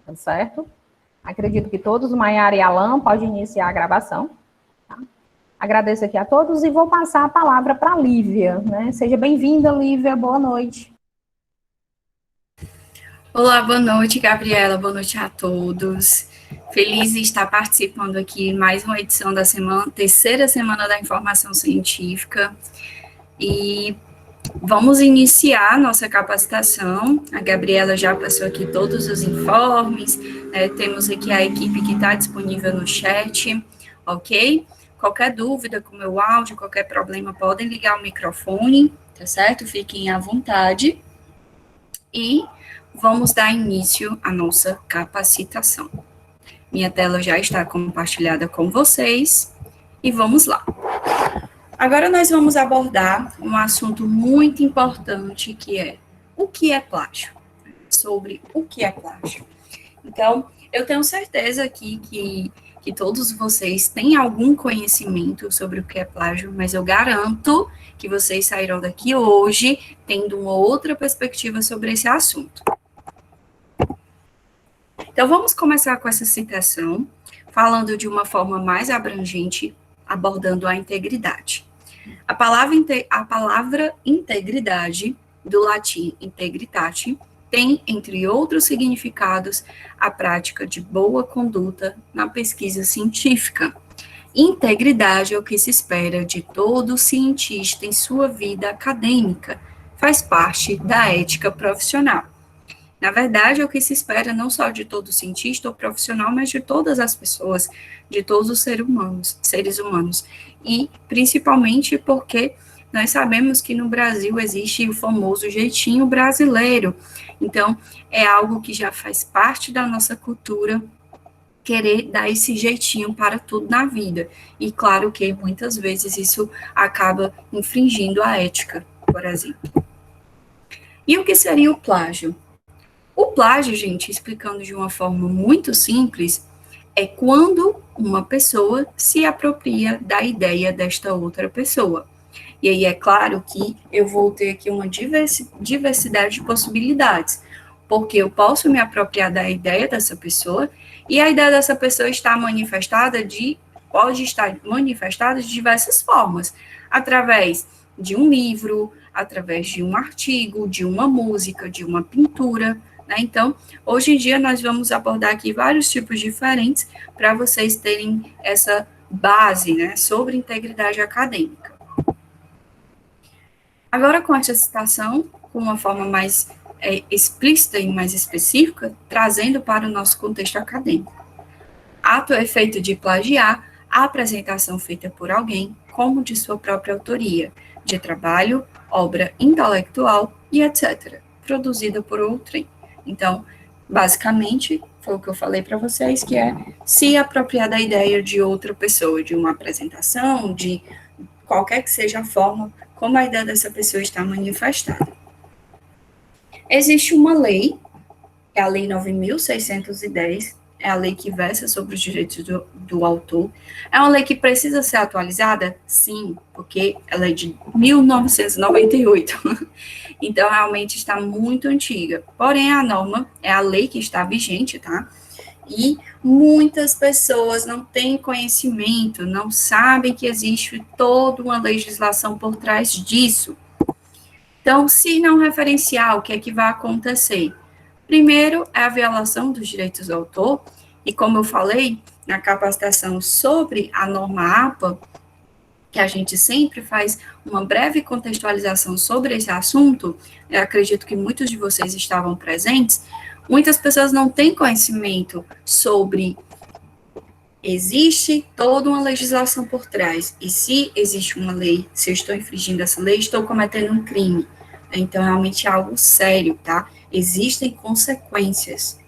Tá certo? Acredito que todos, Maiara e Alan, podem iniciar a gravação. Tá? Agradeço aqui a todos e vou passar a palavra para a Lívia, né? Seja bem-vinda, Lívia, boa noite. Olá, boa noite, Gabriela, boa noite a todos. Feliz de estar participando aqui em mais uma edição da terceira semana da informação científica. E vamos iniciar nossa capacitação. A Gabriela já passou aqui todos os informes, temos aqui a equipe que está disponível no chat, ok? Qualquer dúvida com o meu áudio, qualquer problema, podem ligar o microfone, tá certo? Fiquem à vontade. E vamos dar início à nossa capacitação. Minha tela já está compartilhada com vocês e vamos lá. Agora nós vamos abordar um assunto muito importante que é o que é plágio? Sobre o que é plágio. Então, eu tenho certeza aqui que todos vocês têm algum conhecimento sobre o que é plágio, mas eu garanto que vocês sairão daqui hoje tendo uma outra perspectiva sobre esse assunto. Então, vamos começar com essa citação, falando de uma forma mais abrangente, abordando a integridade. A palavra integridade, do latim integritate, tem, entre outros significados, a prática de boa conduta na pesquisa científica. Integridade é o que se espera de todo cientista em sua vida acadêmica, faz parte da ética profissional. Na verdade, é o que se espera não só de todo cientista ou profissional, mas de todas as pessoas, de todos os seres humanos. E principalmente porque nós sabemos que no Brasil existe o famoso jeitinho brasileiro. Então, é algo que já faz parte da nossa cultura, querer dar esse jeitinho para tudo na vida. E claro que muitas vezes isso acaba infringindo a ética, por exemplo. E o que seria o plágio? O plágio, gente, explicando de uma forma muito simples, é quando uma pessoa se apropria da ideia desta outra pessoa. E aí é claro que eu vou ter aqui uma diversidade de possibilidades, porque eu posso me apropriar da ideia dessa pessoa, e a ideia dessa pessoa pode estar manifestada de diversas formas, através de um livro, através de um artigo, de uma música, de uma pintura, né? Então, hoje em dia, nós vamos abordar aqui vários tipos diferentes para vocês terem essa base, né, sobre integridade acadêmica. Agora, com essa citação, com uma forma mais explícita e mais específica, trazendo para o nosso contexto acadêmico. Ato é feito de plagiar a apresentação feita por alguém, como de sua própria autoria, de trabalho, obra intelectual e etc., produzida por outrem. Então, basicamente, foi o que eu falei para vocês, que é se apropriar da ideia de outra pessoa, de uma apresentação, de qualquer que seja a forma como a ideia dessa pessoa está manifestada. Existe uma lei, é a Lei 9.610, é a lei que versa sobre os direitos do autor. É uma lei que precisa ser atualizada? Sim, porque ela é de 1998. Então, realmente está muito antiga. Porém, a norma é a lei que está vigente, tá? E muitas pessoas não têm conhecimento, não sabem que existe toda uma legislação por trás disso. Então, se não referenciar, o que é que vai acontecer? Primeiro, é a violação dos direitos do autor, e como eu falei na capacitação sobre a norma APA, que a gente sempre faz uma breve contextualização sobre esse assunto, eu acredito que muitos de vocês estavam presentes, muitas pessoas não têm conhecimento sobre existe toda uma legislação por trás, e se existe uma lei, se eu estou infringindo essa lei, estou cometendo um crime. Então, realmente é algo sério, tá? Existem consequências.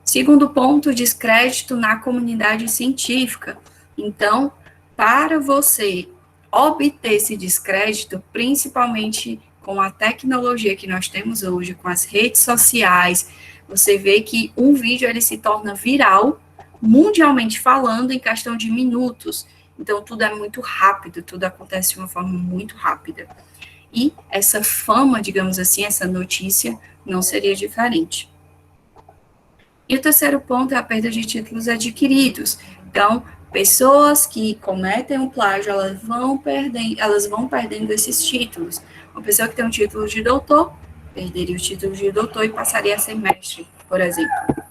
Segundo ponto, descrédito na comunidade científica. Então, para você obter esse descrédito, principalmente com a tecnologia que nós temos hoje, com as redes sociais, você vê que um vídeo ele se torna viral, mundialmente falando, em questão de minutos. Então, tudo é muito rápido, tudo acontece de uma forma muito rápida. E essa fama, digamos assim, essa notícia, não seria diferente. E o terceiro ponto é a perda de títulos adquiridos. Então, pessoas que cometem um plágio, elas vão perdendo esses títulos. Uma pessoa que tem um título de doutor, perderia o título de doutor e passaria a ser mestre, por exemplo.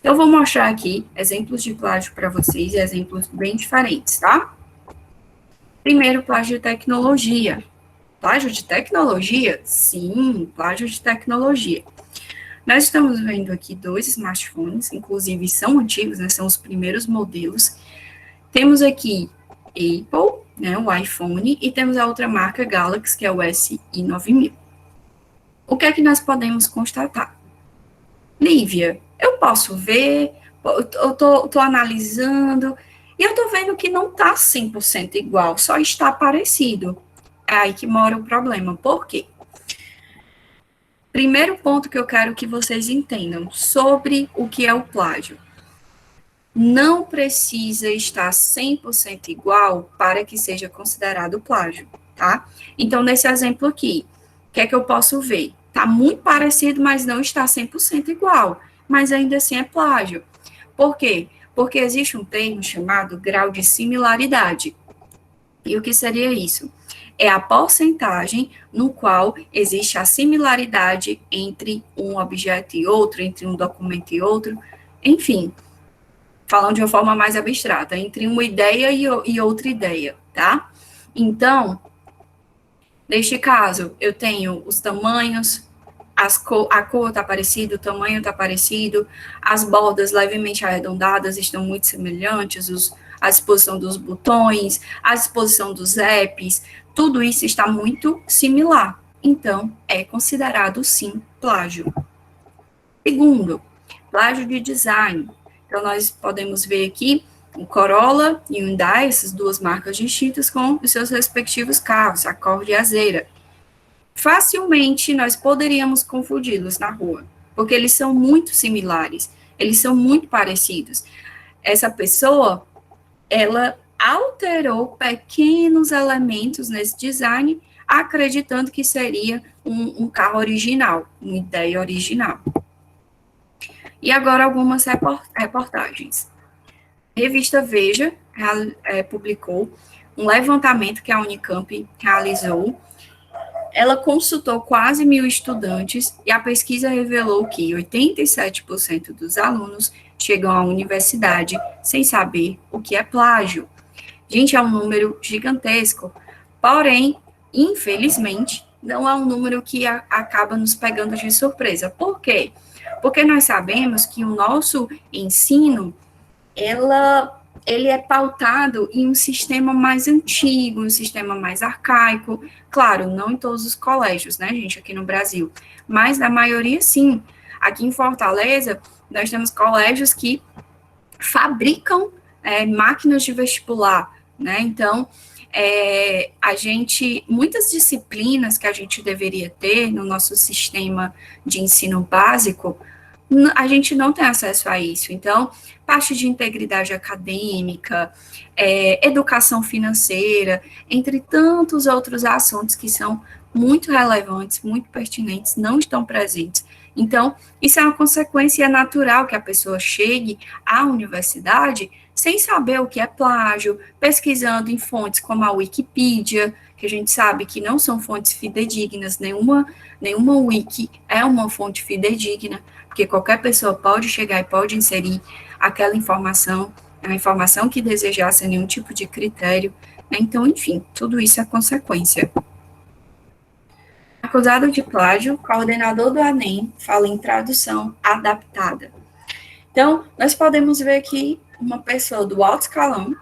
Eu vou mostrar aqui exemplos de plágio para vocês, exemplos bem diferentes, tá? Primeiro, plágio de tecnologia. Plágio de tecnologia? Sim, plágio de tecnologia. Nós estamos vendo aqui 2 smartphones, inclusive são antigos, né, são os primeiros modelos. Temos aqui Apple, né, o iPhone, e temos a outra marca Galaxy, que é o SI9000. O que é que nós podemos constatar? Lívia, eu posso ver, eu tô analisando, e eu tô vendo que não tá 100% igual, só está parecido. É aí que mora o problema. Por quê? Primeiro ponto que eu quero que vocês entendam sobre o que é o plágio. Não precisa estar 100% igual para que seja considerado plágio, tá? Então, nesse exemplo aqui, o que é que eu posso ver? Tá muito parecido, mas não está 100% igual, mas ainda assim é plágio. Por quê? Porque existe um termo chamado grau de similaridade. E o que seria isso? É a porcentagem no qual existe a similaridade entre um objeto e outro, entre um documento e outro, enfim, falando de uma forma mais abstrata, entre uma ideia e outra ideia, tá? Então, neste caso, eu tenho os tamanhos, a cor está parecida, o tamanho está parecido, as bordas levemente arredondadas estão muito semelhantes, a disposição dos botões, a disposição dos apps, tudo isso está muito similar. Então, é considerado, sim, plágio. Segundo, plágio de design. Então, nós podemos ver aqui o Corolla e o Hyundai, essas duas marcas distintas, com os seus respectivos carros, a Accord e a Zera. Facilmente, nós poderíamos confundi-los na rua, porque eles são muito similares, eles são muito parecidos. Essa pessoa, ela alterou pequenos elementos nesse design, acreditando que seria um carro original, uma ideia original. E agora algumas reportagens. A revista Veja publicou um levantamento que a Unicamp realizou. Ela consultou quase 1.000 estudantes e a pesquisa revelou que 87% dos alunos chegam à universidade sem saber o que é plágio. Gente, é um número gigantesco. Porém, infelizmente, não é um número que acaba nos pegando de surpresa. Por quê? Porque nós sabemos que o nosso ensino, ele é pautado em um sistema mais antigo, um sistema mais arcaico. Claro, não em todos os colégios, né, gente, aqui no Brasil, mas na maioria, sim. Aqui em Fortaleza, nós temos colégios que fabricam máquinas de vestibular, né, então, muitas disciplinas que a gente deveria ter no nosso sistema de ensino básico, a gente não tem acesso a isso. Então, parte de integridade acadêmica, educação financeira, entre tantos outros assuntos que são muito relevantes, muito pertinentes, não estão presentes. Então, isso é uma consequência natural que a pessoa chegue à universidade sem saber o que é plágio, pesquisando em fontes como a Wikipedia, que a gente sabe que não são fontes fidedignas, nenhuma wiki é uma fonte fidedigna, porque qualquer pessoa pode chegar e pode inserir aquela informação, a informação que desejar sem nenhum tipo de critério, né? Então, enfim, tudo isso é consequência. Acusado de plágio, coordenador do Enem fala em tradução adaptada. Então, nós podemos ver aqui uma pessoa do alto escalão,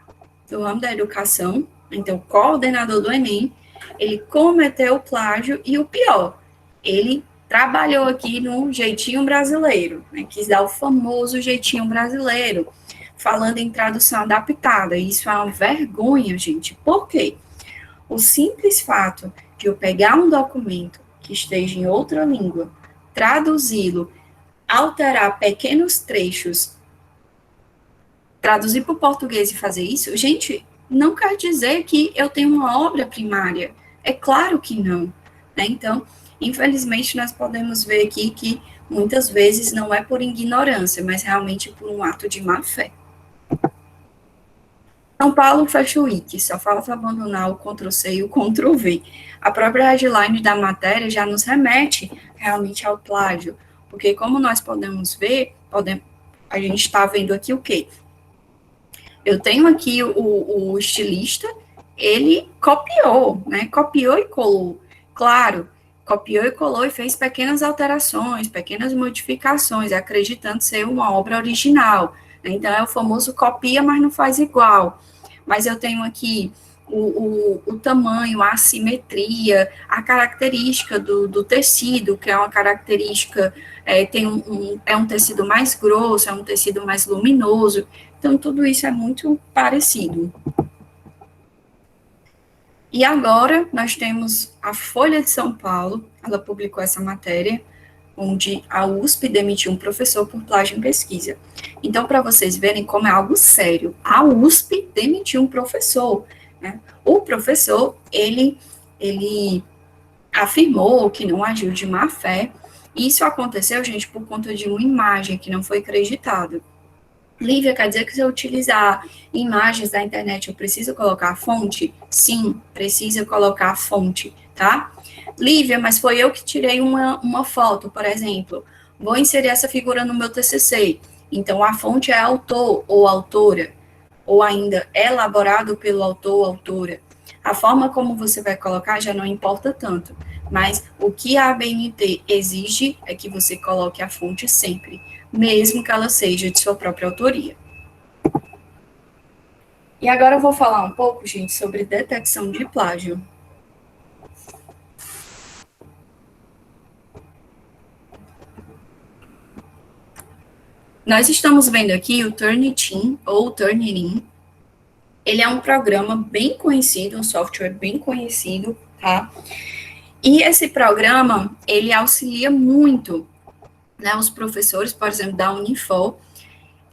do ramo da educação, então, coordenador do Enem, ele cometeu plágio e o pior, ele trabalhou aqui no jeitinho brasileiro, né, quis dar o famoso jeitinho brasileiro, falando em tradução adaptada. Isso é uma vergonha, gente. Por quê? O simples fato de eu pegar um documento que esteja em outra língua, traduzi-lo, alterar pequenos trechos, traduzir para o português e fazer isso, gente, não quer dizer que eu tenho uma obra primária. É claro que não, né? Então, infelizmente, nós podemos ver aqui que muitas vezes não é por ignorância, mas realmente por um ato de má fé. São Paulo fecha o wiki, só falta abandonar o Ctrl+C e o Ctrl+V. A própria headline da matéria já nos remete realmente ao plágio, porque como nós podemos ver, a gente está vendo aqui o quê? Eu tenho aqui o estilista, ele copiou, né? Copiou e colou. Claro, copiou e colou e fez pequenas alterações, pequenas modificações, acreditando ser uma obra original. Então, é o famoso copia, mas não faz igual. Mas eu tenho aqui o tamanho, a assimetria, a característica do tecido, que é uma característica, é um tecido mais grosso, é um tecido mais luminoso. Então, tudo isso é muito parecido. E agora, nós temos a Folha de São Paulo, ela publicou essa matéria, onde a USP demitiu um professor por plágio em pesquisa. Então, para vocês verem como é algo sério, a USP demitiu um professor, né? O professor, ele afirmou que não agiu de má fé, e isso aconteceu, gente, por conta de uma imagem que não foi acreditada. Lívia, quer dizer que se eu utilizar imagens da internet, eu preciso colocar a fonte? Sim, precisa colocar a fonte, tá? Lívia, mas foi eu que tirei uma foto, por exemplo. Vou inserir essa figura no meu TCC. Então, a fonte é autor ou autora, ou ainda elaborado pelo autor ou autora. A forma como você vai colocar já não importa tanto, mas o que a ABNT exige é que você coloque a fonte sempre, mesmo que ela seja de sua própria autoria. E agora eu vou falar um pouco, gente, sobre detecção de plágio. Nós estamos vendo aqui o Turnitin, ou Turnitin. Ele é um programa bem conhecido, um software bem conhecido, tá? E esse programa, ele auxilia muito, né, os professores, por exemplo, da Unifor.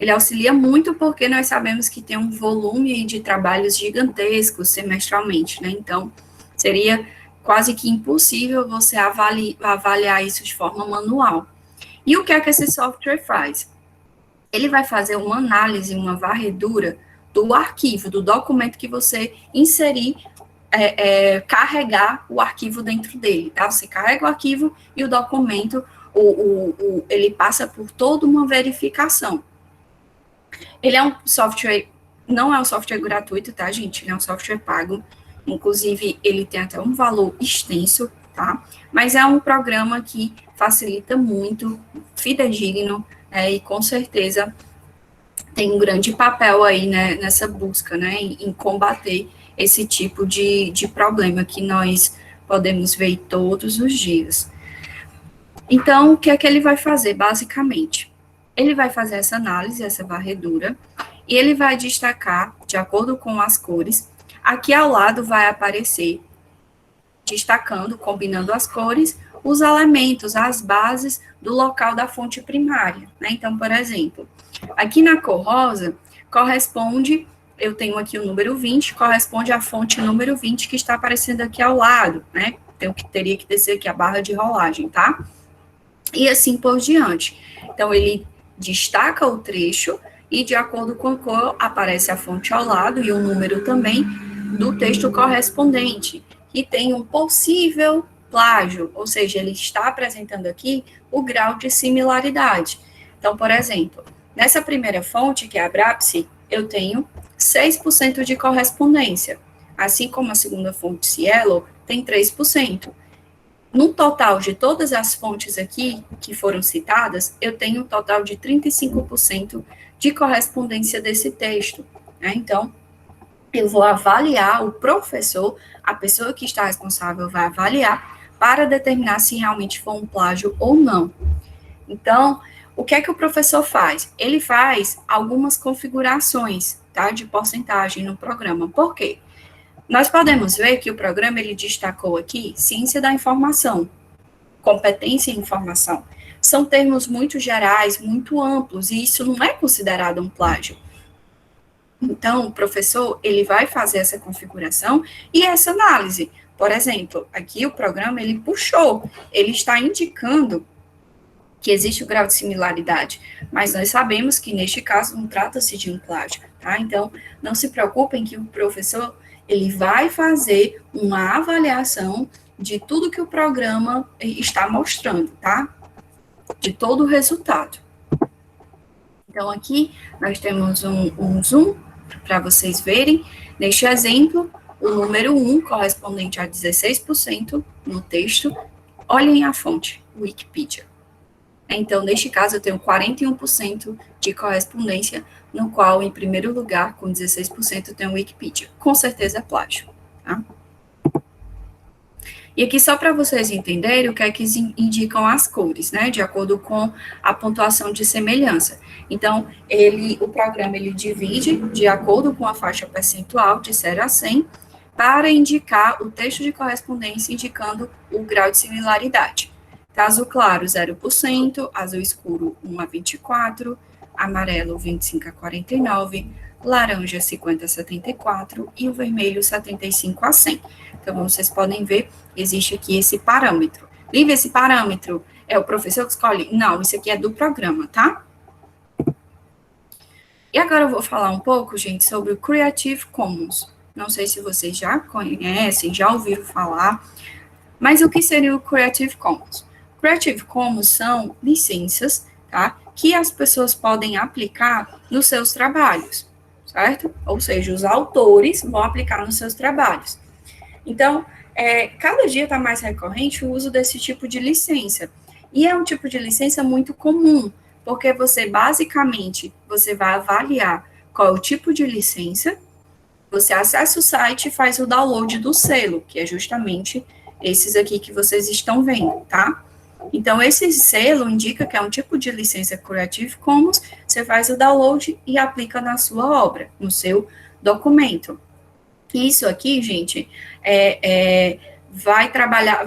Ele auxilia muito porque nós sabemos que tem um volume de trabalhos gigantescos semestralmente, né? Então, seria quase que impossível você avaliar isso de forma manual. E o que é que esse software faz? Ele vai fazer uma análise, uma varredura do arquivo, do documento que você inserir, carregar o arquivo dentro dele, tá? Você carrega o arquivo e o documento, ele passa por toda uma verificação. Ele é um software, não é um software gratuito, tá, gente? Ele é um software pago. Inclusive, ele tem até um valor extenso, tá? Mas é um programa que facilita muito, fidedigno, e com certeza tem um grande papel aí, né, nessa busca, né, em combater esse tipo de problema que nós podemos ver todos os dias. Então, o que é que ele vai fazer, basicamente? Ele vai fazer essa análise, essa varredura, e ele vai destacar, de acordo com as cores, aqui ao lado vai aparecer, destacando, combinando as cores, os elementos, as bases do local da fonte primária, né? Então, por exemplo, aqui na cor rosa, corresponde, eu tenho aqui o número 20, corresponde à fonte número 20 que está aparecendo aqui ao lado, né? Então, teria que descer aqui a barra de rolagem, tá? E assim por diante. Então, ele destaca o trecho e, de acordo com a cor, aparece a fonte ao lado e o número também do texto correspondente, que tem um possível plágio, ou seja, ele está apresentando aqui o grau de similaridade. Então, por exemplo, nessa primeira fonte, que é a Brapsi, eu tenho 6% de correspondência, assim como a segunda fonte, Cielo, tem 3%. No total de todas as fontes aqui que foram citadas, eu tenho um total de 35% de correspondência desse texto, né? Então, eu vou avaliar, o professor, a pessoa que está responsável vai avaliar para determinar se realmente foi um plágio ou não. Então, o que é que o professor faz? Ele faz algumas configurações, tá, de porcentagem no programa. Por quê? Nós podemos ver que o programa, ele destacou aqui ciência da informação, competência em informação. São termos muito gerais, muito amplos, e isso não é considerado um plágio. Então, o professor, ele vai fazer essa configuração e essa análise. Por exemplo, aqui o programa, ele puxou, ele está indicando que existe o grau de similaridade, mas nós sabemos que, neste caso, não trata-se de um plágio, tá? Então, não se preocupem que o professor, ele vai fazer uma avaliação de tudo que o programa está mostrando, tá? De todo o resultado. Então, aqui, nós temos um zoom para vocês verem. Neste exemplo, o número 1, correspondente a 16% no texto. Olhem a fonte, Wikipedia. Então, neste caso, eu tenho 41% de correspondência, no qual, em primeiro lugar, com 16%, eu tenho Wikipedia. Com certeza é plágio, tá? E aqui, só para vocês entenderem o que é que indicam as cores, né? De acordo com a pontuação de semelhança. Então, o programa, ele divide de acordo com a faixa percentual, de 0 a 100, para indicar o texto de correspondência, indicando o grau de similaridade. Azul claro, 0%, azul escuro, 1 a 24, amarelo, 25 a 49, laranja, 50 a 74 e o vermelho, 75 a 100. Então, como vocês podem ver, existe aqui esse parâmetro. Lívia, esse parâmetro é o professor que escolhe? Não, isso aqui é do programa, tá? E agora eu vou falar um pouco, gente, sobre o Creative Commons. Não sei se vocês já conhecem, já ouviram falar, mas o que seria o Creative Commons? Creative Commons são licenças, tá, que as pessoas podem aplicar nos seus trabalhos, certo? Ou seja, os autores vão aplicar nos seus trabalhos. Então, cada dia está mais recorrente o uso desse tipo de licença. E é um tipo de licença muito comum, porque você, basicamente, você vai avaliar qual é o tipo de licença, você acessa o site e faz o download do selo, que é justamente esses aqui que vocês estão vendo, tá? Então, esse selo indica que é um tipo de licença Creative Commons, você faz o download e aplica na sua obra, no seu documento. Isso aqui, gente, vai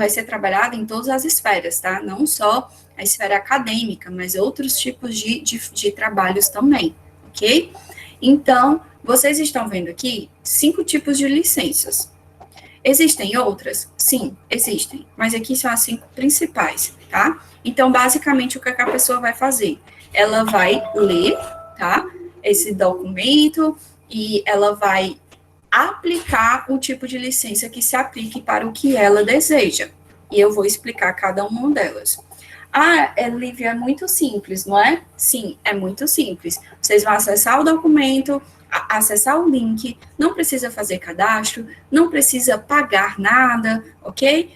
ser trabalhado em todas as esferas, tá? Não só a esfera acadêmica, mas outros tipos de trabalhos também, ok? Então, vocês estão vendo aqui 5 tipos de licenças. Existem outras? Sim, existem. Mas aqui são as 5 principais, tá? Então, basicamente, o que a pessoa vai fazer? Ela vai ler, tá? Esse documento e ela vai aplicar o tipo de licença que se aplique para o que ela deseja. E eu vou explicar cada uma delas. Lívia, é muito simples, não é? Sim, é muito simples. Vocês vão acessar o documento, acessar o link, não precisa fazer cadastro, não precisa pagar nada, ok?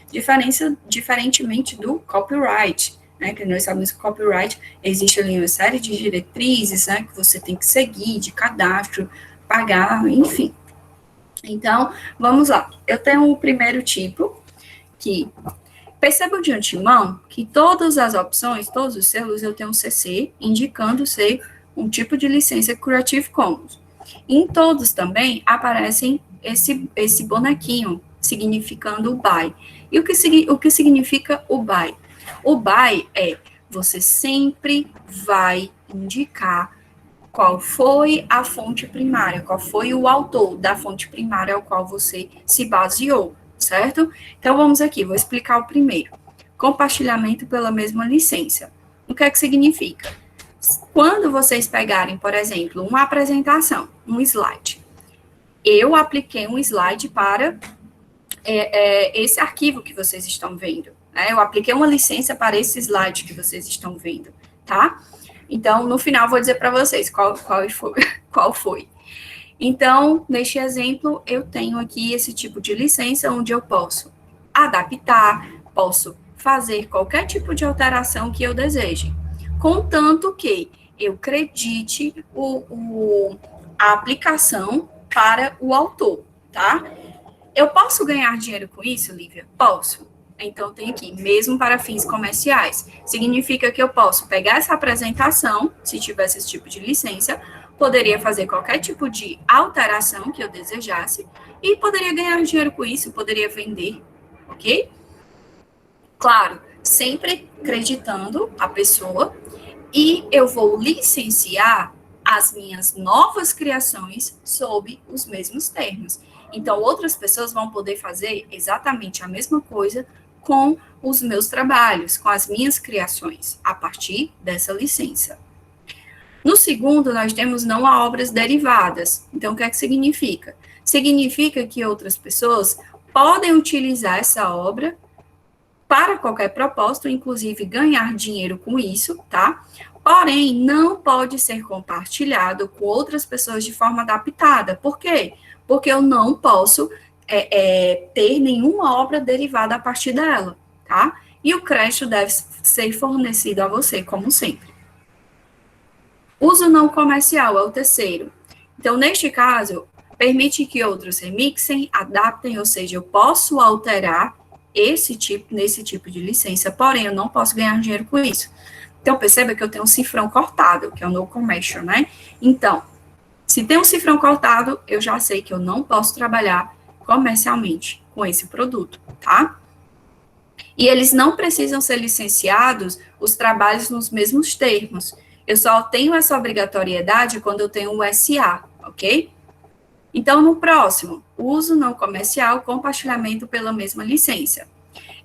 Diferentemente do copyright, né? Que nós sabemos que o copyright existe ali uma série de diretrizes, né? Que você tem que seguir, de cadastro, pagar, enfim. Então, vamos lá. Eu tenho o primeiro tipo, que percebam de antemão que todas as opções, todos os selos, eu tenho um CC, indicando ser um tipo de licença Creative Commons. Em todos também aparecem esse bonequinho, significando o BY. E o que significa o BY? O BY você sempre vai indicar qual foi a fonte primária, qual foi o autor da fonte primária ao qual você se baseou, certo? Então, vamos aqui, vou explicar o primeiro. Compartilhamento pela mesma licença. O que é que significa? Quando vocês pegarem, por exemplo, uma apresentação, um slide, eu apliquei um slide para esse arquivo que vocês estão vendo, né? Eu apliquei uma licença para esse slide que vocês estão vendo, tá? Então, no final, vou dizer para vocês qual foi. Então, neste exemplo, eu tenho aqui esse tipo de licença, onde eu posso adaptar, posso fazer qualquer tipo de alteração que eu deseje, contanto que eu credite a aplicação para o autor, tá? Eu posso ganhar dinheiro com isso, Lívia? Posso. Então, tem aqui, mesmo para fins comerciais. Significa que eu posso pegar essa apresentação, se tivesse esse tipo de licença, poderia fazer qualquer tipo de alteração que eu desejasse e poderia ganhar dinheiro com isso, poderia vender, ok? Claro, sempre acreditando a pessoa, e eu vou licenciar as minhas novas criações sob os mesmos termos. Então, outras pessoas vão poder fazer exatamente a mesma coisa com os meus trabalhos, com as minhas criações, a partir dessa licença. No segundo, nós temos não a obras derivadas. Então, o que é que significa? Significa que outras pessoas podem utilizar essa obra para qualquer propósito, inclusive ganhar dinheiro com isso, tá? Porém, não pode ser compartilhado com outras pessoas de forma adaptada. Por quê? Porque eu não posso ter nenhuma obra derivada a partir dela, tá? E o crédito deve ser fornecido a você, como sempre. Uso não comercial é o terceiro. Então, neste caso, permite que outros remixem, adaptem, ou seja, eu posso alterar nesse tipo de licença, porém, eu não posso ganhar dinheiro com isso. Então, perceba que eu tenho um cifrão cortado, que é o no commercial, né? Então, se tem um cifrão cortado, eu já sei que eu não posso trabalhar comercialmente com esse produto, tá? E eles não precisam ser licenciados os trabalhos nos mesmos termos. Eu só tenho essa obrigatoriedade quando eu tenho o SA, ok? Então, no próximo, uso não comercial, compartilhamento pela mesma licença.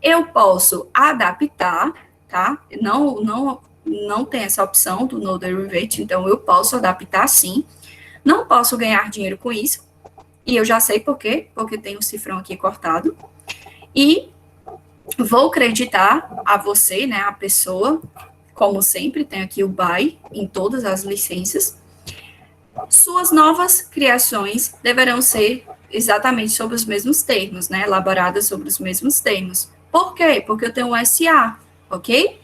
Eu posso adaptar, tá? Não tem essa opção do no derivate, então eu posso adaptar sim. Não posso ganhar dinheiro com isso. E eu já sei por quê, porque tem um cifrão aqui cortado. E vou creditar a você, né, a pessoa, como sempre, tem aqui o by em todas as licenças. Suas novas criações deverão ser exatamente sobre os mesmos termos, né, elaboradas sobre os mesmos termos. Por quê? Porque eu tenho um SA, ok?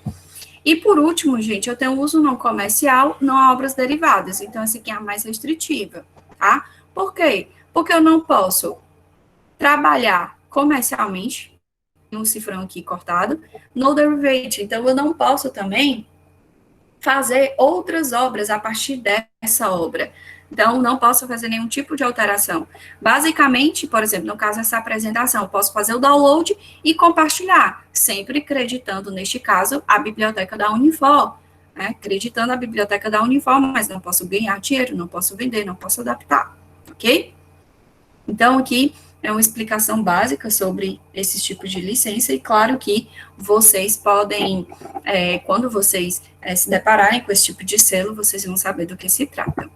E por último, gente, eu tenho uso não comercial, não a obras derivadas. Então, essa aqui é a mais restritiva, tá? Por quê? Porque eu não posso trabalhar comercialmente, um cifrão aqui cortado, no derivate. Então, eu não posso também fazer outras obras a partir dessa obra. Então, não posso fazer nenhum tipo de alteração. Basicamente, por exemplo, no caso dessa apresentação, eu posso fazer o download e compartilhar, sempre acreditando, neste caso, a biblioteca da Unifor, né? Acreditando a biblioteca da Unifor, mas não posso ganhar dinheiro, não posso vender, não posso adaptar, ok? Então, aqui é uma explicação básica sobre esses tipos de licença, e claro que vocês podem, quando vocês se depararem com esse tipo de selo, vocês vão saber do que se trata.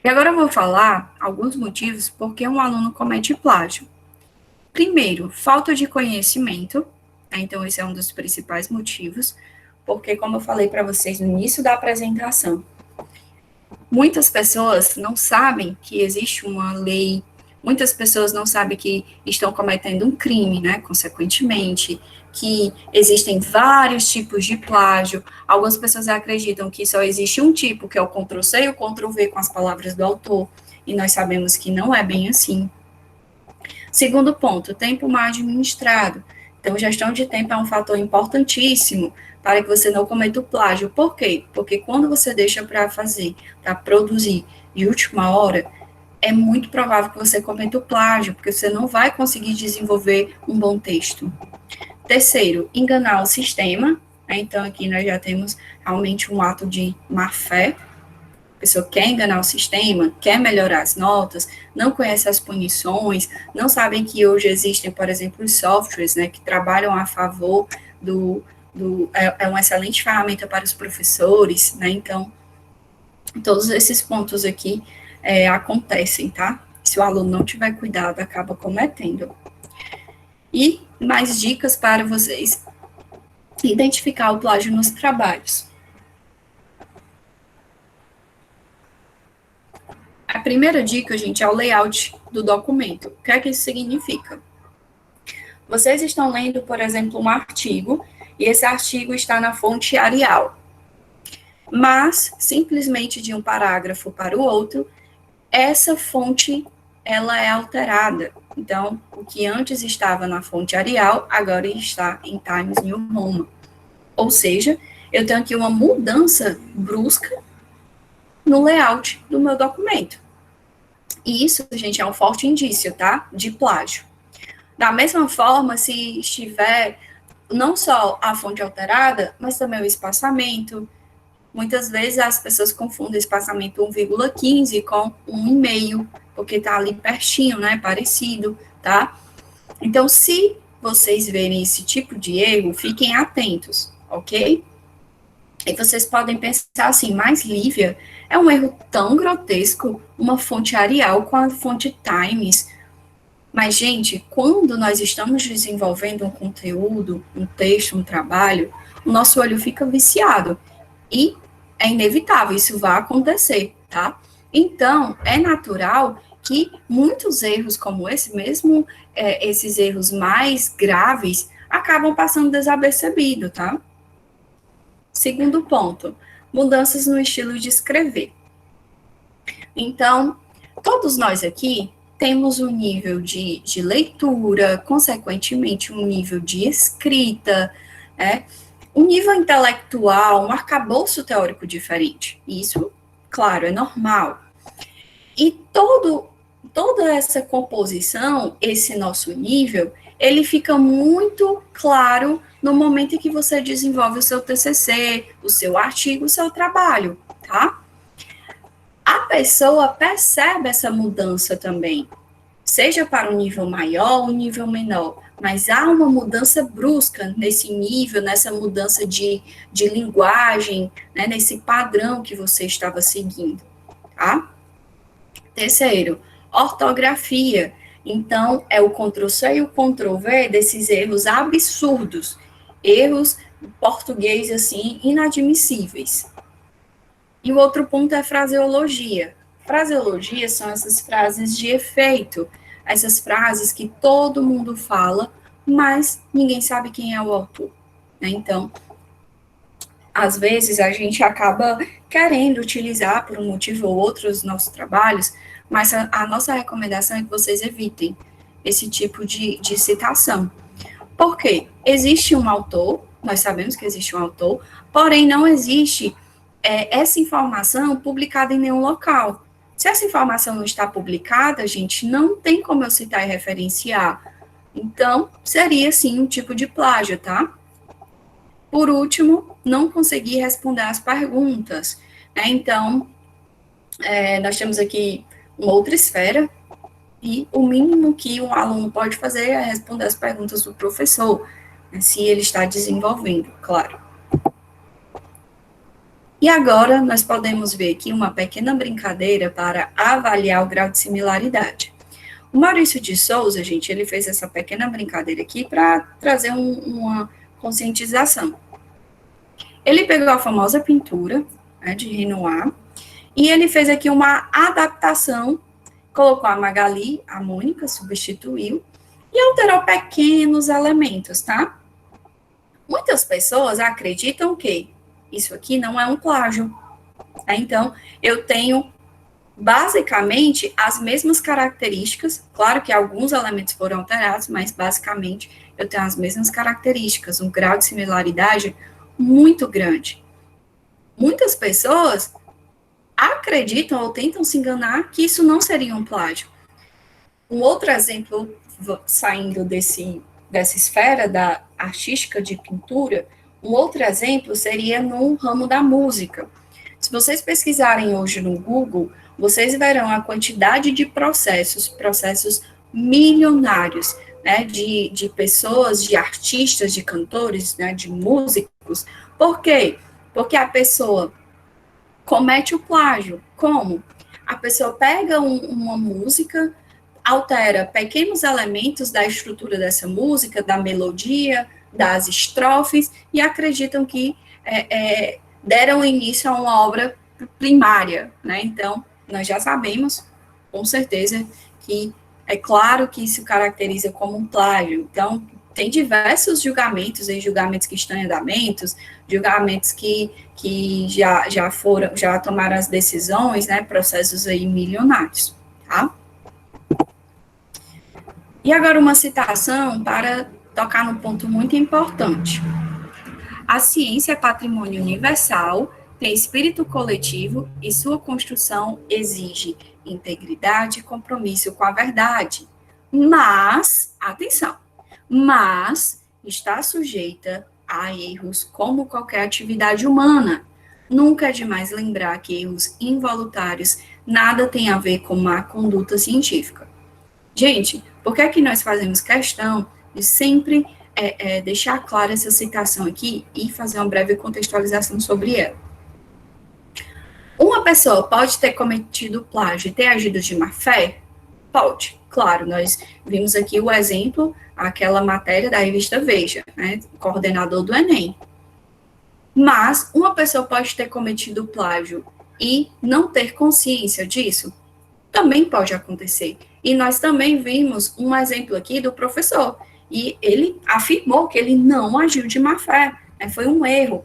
E agora eu vou falar alguns motivos por que um aluno comete plágio. Primeiro, falta de conhecimento, né? Então esse é um dos principais motivos, porque como eu falei para vocês no início da apresentação, muitas pessoas não sabem que existe uma lei, muitas pessoas não sabem que estão cometendo um crime, né, consequentemente, que existem vários tipos de plágio. Algumas pessoas acreditam que só existe um tipo, que é o Ctrl+C e o Ctrl+V com as palavras do autor, e nós sabemos que não é bem assim. Segundo ponto, tempo mal administrado. Então, gestão de tempo é um fator importantíssimo para que você não cometa o plágio. Por quê? Porque quando você deixa para fazer, para produzir de última hora, é muito provável que você cometa o plágio, porque você não vai conseguir desenvolver um bom texto. Terceiro, enganar o sistema. Né? Então, aqui nós já temos realmente um ato de má-fé. A pessoa quer enganar o sistema, quer melhorar as notas, não conhece as punições, não sabem que hoje existem, por exemplo, os softwares, né, que trabalham a favor é uma excelente ferramenta para os professores, né, então, todos esses pontos aqui acontecem, tá? Se o aluno não tiver cuidado, acaba cometendo. E mais dicas para vocês identificar o plágio nos trabalhos. A primeira dica, gente, é o layout do documento. O que é que isso significa? Vocês estão lendo, por exemplo, um artigo, e esse artigo está na fonte Arial. Mas, simplesmente de um parágrafo para o outro, essa fonte, ela é alterada. Então, o que antes estava na fonte Arial, agora está em Times New Roman. Ou seja, eu tenho aqui uma mudança brusca no layout do meu documento. E isso, gente, é um forte indício, tá? De plágio. Da mesma forma, se estiver não só a fonte alterada, mas também o espaçamento. Muitas vezes as pessoas confundem espaçamento 1,15 com 1,5, porque tá ali pertinho, né? Parecido, tá? Então, se vocês verem esse tipo de erro, fiquem atentos, ok? E vocês podem pensar assim, mas Lívia, é um erro tão grotesco, uma fonte Arial com a fonte Times. Mas, gente, quando nós estamos desenvolvendo um conteúdo, um texto, um trabalho, o nosso olho fica viciado. E é inevitável, isso vai acontecer, tá? Então, é natural que muitos erros como esse, mesmo esses erros mais graves, acabam passando desapercebido, tá? Segundo ponto, mudanças no estilo de escrever. Então, todos nós aqui temos um nível de leitura, consequentemente, um nível de escrita, né? Um nível intelectual, um arcabouço teórico diferente. Isso, claro, é normal. E toda essa composição, esse nosso nível, ele fica muito claro no momento em que você desenvolve o seu TCC, o seu artigo, o seu trabalho, tá? A pessoa percebe essa mudança também, seja para um nível maior ou um nível menor, mas há uma mudança brusca nesse nível, nessa mudança de linguagem, né, nesse padrão que você estava seguindo, tá? Terceiro, ortografia. Então, é o Ctrl+C e o Ctrl+V desses erros absurdos, erros em português, assim, inadmissíveis. E o outro ponto é fraseologia. Fraseologia são essas frases de efeito, essas frases que todo mundo fala, mas ninguém sabe quem é o autor, né? Então, às vezes a gente acaba querendo utilizar por um motivo ou outro os nossos trabalhos, mas a nossa recomendação é que vocês evitem esse tipo de citação. Por quê? Existe um autor, nós sabemos que existe um autor, porém não existe essa informação publicada em nenhum local. Se essa informação não está publicada, gente, não tem como eu citar e referenciar. Então, seria, sim, um tipo de plágio, tá? Por último, não consegui responder as perguntas, né? Então, nós temos aqui uma outra esfera, e o mínimo que um aluno pode fazer é responder as perguntas do professor, né, se ele está desenvolvendo, claro. E agora, nós podemos ver aqui uma pequena brincadeira para avaliar o grau de similaridade. O Maurício de Souza, gente, ele fez essa pequena brincadeira aqui para trazer uma conscientização. Ele pegou a famosa pintura, né, de Renoir, e ele fez aqui uma adaptação, colocou a Magali, a Mônica, substituiu, e alterou pequenos elementos, tá? Muitas pessoas acreditam que isso aqui não é um plágio. Então, eu tenho basicamente as mesmas características, claro que alguns elementos foram alterados, mas basicamente eu tenho as mesmas características, um grau de similaridade muito grande. Muitas pessoas acreditam ou tentam se enganar que isso não seria um plágio. Um outro exemplo, saindo dessa esfera da artística de pintura, um outro exemplo seria no ramo da música. Se vocês pesquisarem hoje no Google, vocês verão a quantidade de processos milionários, né, de pessoas, de artistas, de cantores, né, de músicos. Por quê? Porque a pessoa comete o plágio. Como? A pessoa pega uma música, altera pequenos elementos da estrutura dessa música, da melodia, das estrofes, e acreditam que deram início a uma obra primária, né? Então, nós já sabemos, com certeza, que é claro que isso caracteriza como um plágio. Então, tem diversos julgamentos, julgamentos que estão em andamentos, julgamentos que já tomaram as decisões, né? Processos aí milionários, tá? E agora uma citação para tocar num ponto muito importante. A ciência é patrimônio universal, tem espírito coletivo e sua construção exige integridade e compromisso com a verdade. Mas, atenção, mas está sujeita a erros como qualquer atividade humana. Nunca é demais lembrar que erros involuntários nada tem a ver com má conduta científica. Gente, por que é que nós fazemos questão de sempre deixar clara essa citação aqui e fazer uma breve contextualização sobre ela. Uma pessoa pode ter cometido plágio e ter agido de má fé? Pode, claro, nós vimos aqui o exemplo, aquela matéria da revista Veja, né, coordenador do Enem. Mas uma pessoa pode ter cometido plágio e não ter consciência disso? Também pode acontecer. E nós também vimos um exemplo aqui do professor, e ele afirmou que ele não agiu de má fé, né, foi um erro.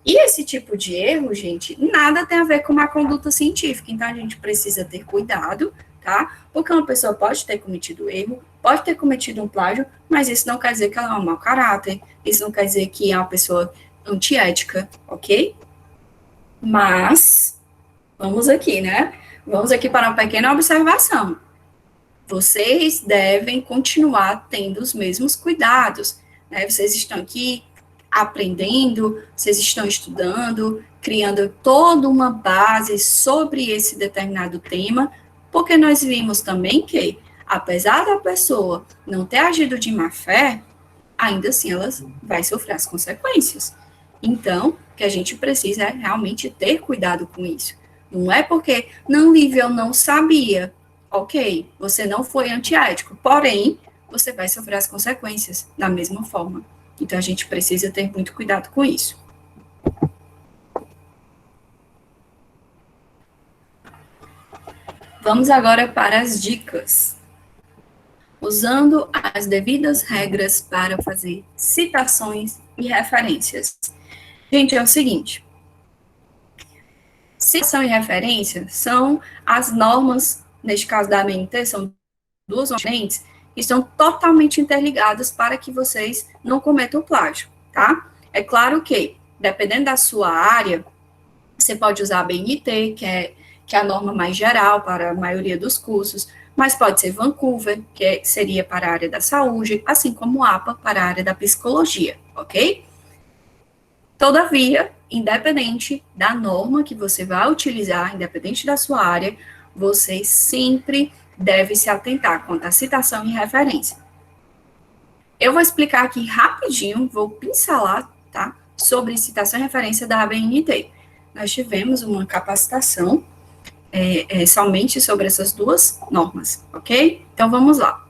E esse tipo de erro, gente, nada tem a ver com uma conduta científica, então a gente precisa ter cuidado, tá? Porque uma pessoa pode ter cometido erro, pode ter cometido um plágio, mas isso não quer dizer que ela é um mau caráter, isso não quer dizer que é uma pessoa antiética, ok? Mas, vamos aqui, né? Vamos aqui para uma pequena observação. Vocês devem continuar tendo os mesmos cuidados, né? Vocês estão aqui aprendendo, vocês estão estudando, criando toda uma base sobre esse determinado tema, porque nós vimos também que, apesar da pessoa não ter agido de má fé, ainda assim ela vai sofrer as consequências. Então, o que a gente precisa é realmente ter cuidado com isso. Não é porque, não, Lívia, eu não sabia. Ok, você não foi antiético, porém, você vai sofrer as consequências da mesma forma. Então, a gente precisa ter muito cuidado com isso. Vamos agora para as dicas. Usando as devidas regras para fazer citações e referências. Gente, é o seguinte. Citação e referência são as normas, neste caso da ABNT, são duas diferentes, que estão totalmente interligadas para que vocês não cometam plágio, tá? É claro que, dependendo da sua área, você pode usar a BNT, que é a norma mais geral para a maioria dos cursos, mas pode ser Vancouver, que seria para a área da saúde, assim como o APA para a área da psicologia, ok? Todavia, independente da norma que você vai utilizar, independente da sua área, você sempre deve se atentar quanto à citação e referência. Eu vou explicar aqui rapidinho, vou pincelar, tá, sobre citação e referência da ABNT. Nós tivemos uma capacitação somente sobre essas duas normas, ok? Então, vamos lá.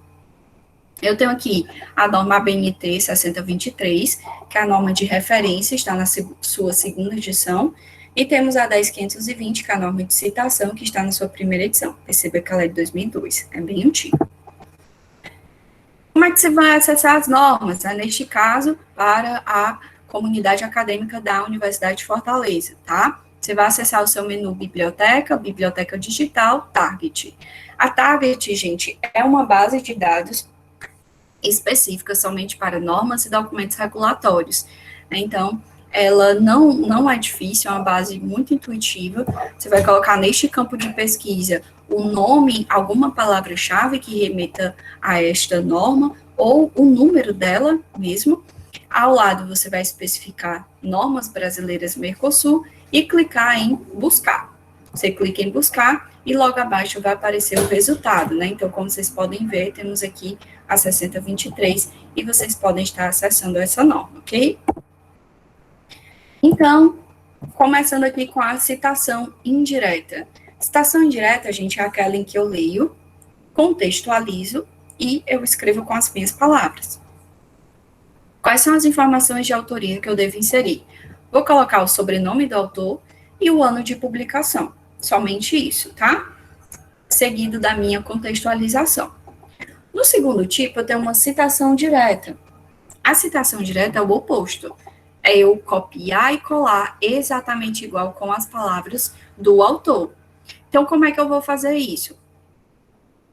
Eu tenho aqui a norma ABNT 6023, que é a norma de referência, está na sua segunda edição, e temos a 10520, que é a norma de citação, que está na sua primeira edição. Perceba que ela é de 2002, é bem antiga. Como é que você vai acessar as normas? Neste caso, para a comunidade acadêmica da Universidade de Fortaleza, tá? Você vai acessar o seu menu Biblioteca, Biblioteca Digital, Target. A Target, gente, é uma base de dados específica somente para normas e documentos regulatórios. Então, ela não é difícil, é uma base muito intuitiva. Você vai colocar neste campo de pesquisa o nome, alguma palavra-chave que remeta a esta norma, ou o número dela mesmo. Ao lado, você vai especificar normas brasileiras Mercosul e clicar em buscar. Você clica em buscar e logo abaixo vai aparecer o resultado, né? Então, como vocês podem ver, temos aqui a 6023 e vocês podem estar acessando essa norma, ok? Então, começando aqui com a citação indireta. Citação indireta, gente, é aquela em que eu leio, contextualizo e eu escrevo com as minhas palavras. Quais são as informações de autoria que eu devo inserir? Vou colocar o sobrenome do autor e o ano de publicação. Somente isso, tá? Seguido da minha contextualização. No segundo tipo, eu tenho uma citação direta. A citação direta é o oposto. É eu copiar e colar exatamente igual com as palavras do autor. Então, como é que eu vou fazer isso?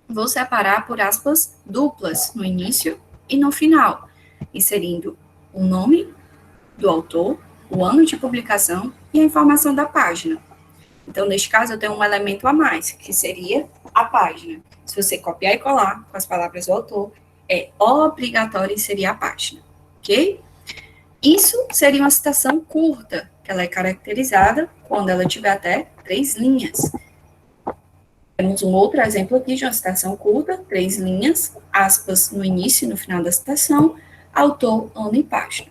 Vou separar por aspas duplas no início e no final, inserindo o nome do autor, o ano de publicação e a informação da página. Então, neste caso, eu tenho um elemento a mais, que seria a página. Se você copiar e colar com as palavras do autor, é obrigatório inserir a página, ok? Isso seria uma citação curta, que ela é caracterizada quando ela tiver até 3 linhas. Temos um outro exemplo aqui de uma citação curta, 3 linhas, aspas no início e no final da citação, autor, ano e página.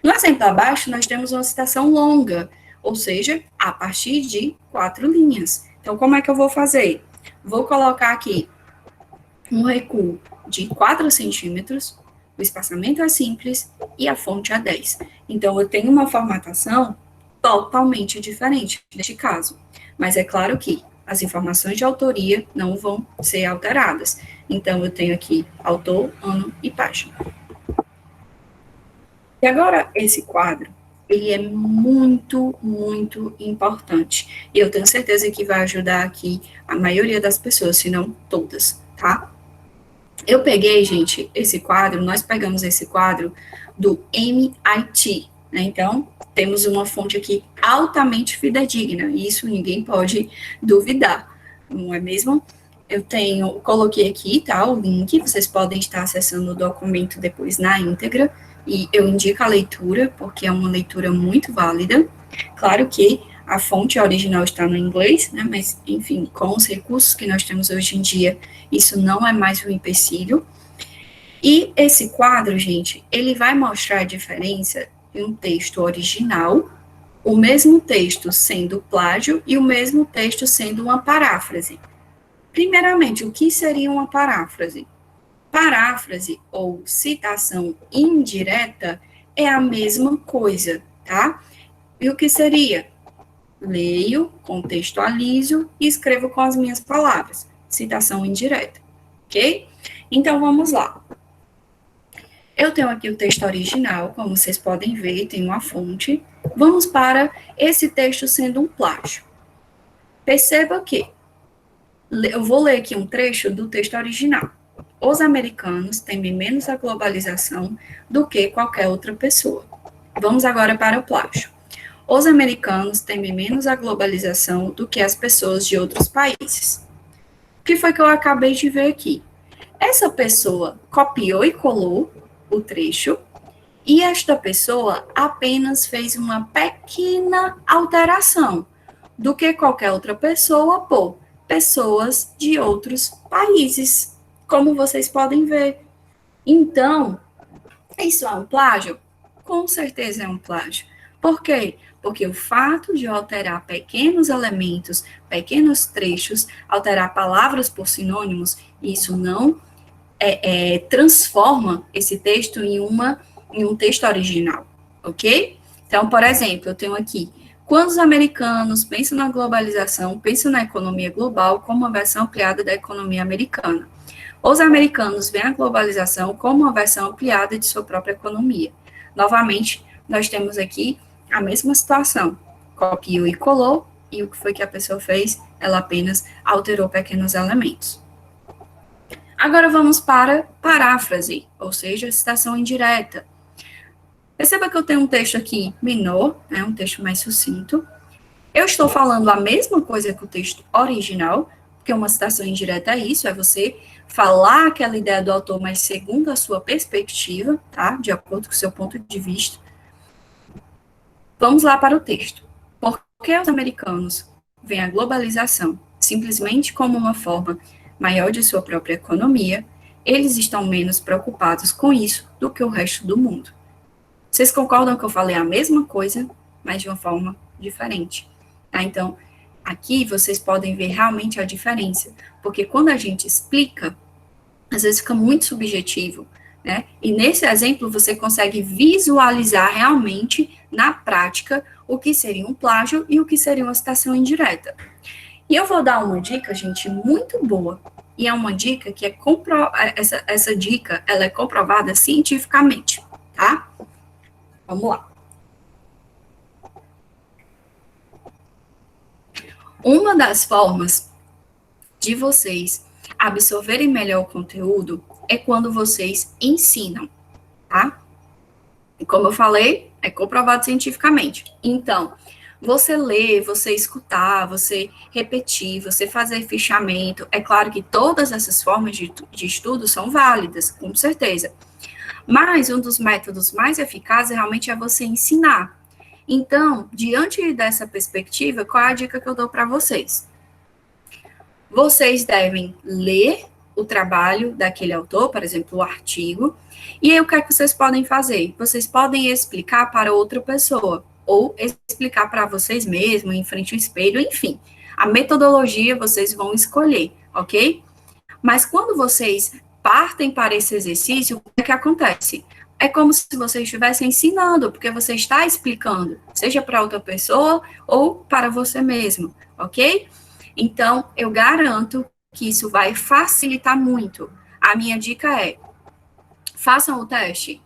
No exemplo abaixo, nós temos uma citação longa, ou seja, a partir de 4 linhas. Então, como é que eu vou fazer? Vou colocar aqui um recuo de 4 centímetros, o espaçamento é simples e a fonte é 10. Então, eu tenho uma formatação totalmente diferente neste caso. Mas é claro que as informações de autoria não vão ser alteradas. Então, eu tenho aqui autor, ano e página. E agora, esse quadro, ele é muito, muito importante. E eu tenho certeza que vai ajudar aqui a maioria das pessoas, se não todas, tá? Eu peguei, gente, esse quadro, nós pegamos esse quadro do MIT, né? Então, temos uma fonte aqui altamente fidedigna, e isso ninguém pode duvidar, não é mesmo? Coloquei aqui, tá, o link, vocês podem estar acessando o documento depois na íntegra, e eu indico a leitura, porque é uma leitura muito válida. Claro que a fonte original está no inglês, né, mas, enfim, com os recursos que nós temos hoje em dia, isso não é mais um empecilho. E esse quadro, gente, ele vai mostrar a diferença de um texto original, o mesmo texto sendo plágio e o mesmo texto sendo uma paráfrase. Primeiramente, o que seria uma paráfrase? Paráfrase ou citação indireta é a mesma coisa, tá? E o que seria? Leio, contextualizo e escrevo com as minhas palavras. Citação indireta, ok? Então, vamos lá. Eu tenho aqui o texto original, como vocês podem ver, tem uma fonte. Vamos para esse texto sendo um plágio. Perceba que eu vou ler aqui um trecho do texto original. Os americanos temem menos a globalização do que qualquer outra pessoa. Vamos agora para o plágio. Os americanos temem menos a globalização do que as pessoas de outros países. O que foi que eu acabei de ver aqui? Essa pessoa copiou e colou o trecho e esta pessoa apenas fez uma pequena alteração do que qualquer outra pessoa por pessoas de outros países, como vocês podem ver. Então, isso é um plágio? Com certeza é um plágio. Por quê? Porque o fato de eu alterar pequenos elementos, pequenos trechos, alterar palavras por sinônimos, isso não transforma esse texto em um texto original, ok? Então, por exemplo, eu tenho aqui, quando os americanos pensam na globalização, pensam na economia global como uma versão ampliada da economia americana. Os americanos veem a globalização como uma versão ampliada de sua própria economia. Novamente, nós temos aqui a mesma situação. Copiou e colou, e o que foi que a pessoa fez? Ela apenas alterou pequenos elementos. Agora vamos para paráfrase, ou seja, citação indireta. Perceba que eu tenho um texto aqui menor, né, um texto mais sucinto. Eu estou falando a mesma coisa que o texto original, porque uma citação indireta é isso, é você falar aquela ideia do autor, mas segundo a sua perspectiva, tá? De acordo com o seu ponto de vista. Vamos lá para o texto. Por que os americanos veem a globalização simplesmente como uma forma maior de sua própria economia, eles estão menos preocupados com isso do que o resto do mundo. Vocês concordam que eu falei a mesma coisa, mas de uma forma diferente? Tá? Então, aqui vocês podem ver realmente a diferença, porque quando a gente explica, às vezes fica muito subjetivo, né? E nesse exemplo você consegue visualizar realmente, na prática, o que seria um plágio e o que seria uma citação indireta. E eu vou dar uma dica, gente, muito boa. E é uma dica que essa dica, ela é comprovada cientificamente, tá? Vamos lá. Uma das formas de vocês absorverem melhor o conteúdo é quando vocês ensinam, tá? E como eu falei, é comprovado cientificamente. Então, você ler, você escutar, você repetir, você fazer fichamento. É claro que todas essas formas de estudo são válidas, com certeza. Mas um dos métodos mais eficazes realmente é você ensinar. Então, diante dessa perspectiva, qual é a dica que eu dou para vocês? vocês devem ler o trabalho daquele autor, por exemplo, o artigo, e aí o que é que vocês podem fazer? Vocês podem explicar para outra pessoa, ou explicar para vocês mesmos, em frente ao espelho, enfim. A metodologia vocês vão escolher, ok? Mas quando vocês partem para esse exercício, o que é que acontece? É como se você estivesse ensinando, porque você está explicando, seja para outra pessoa ou para você mesmo, ok? Então, eu garanto que isso vai facilitar muito. A minha dica é, façam o teste.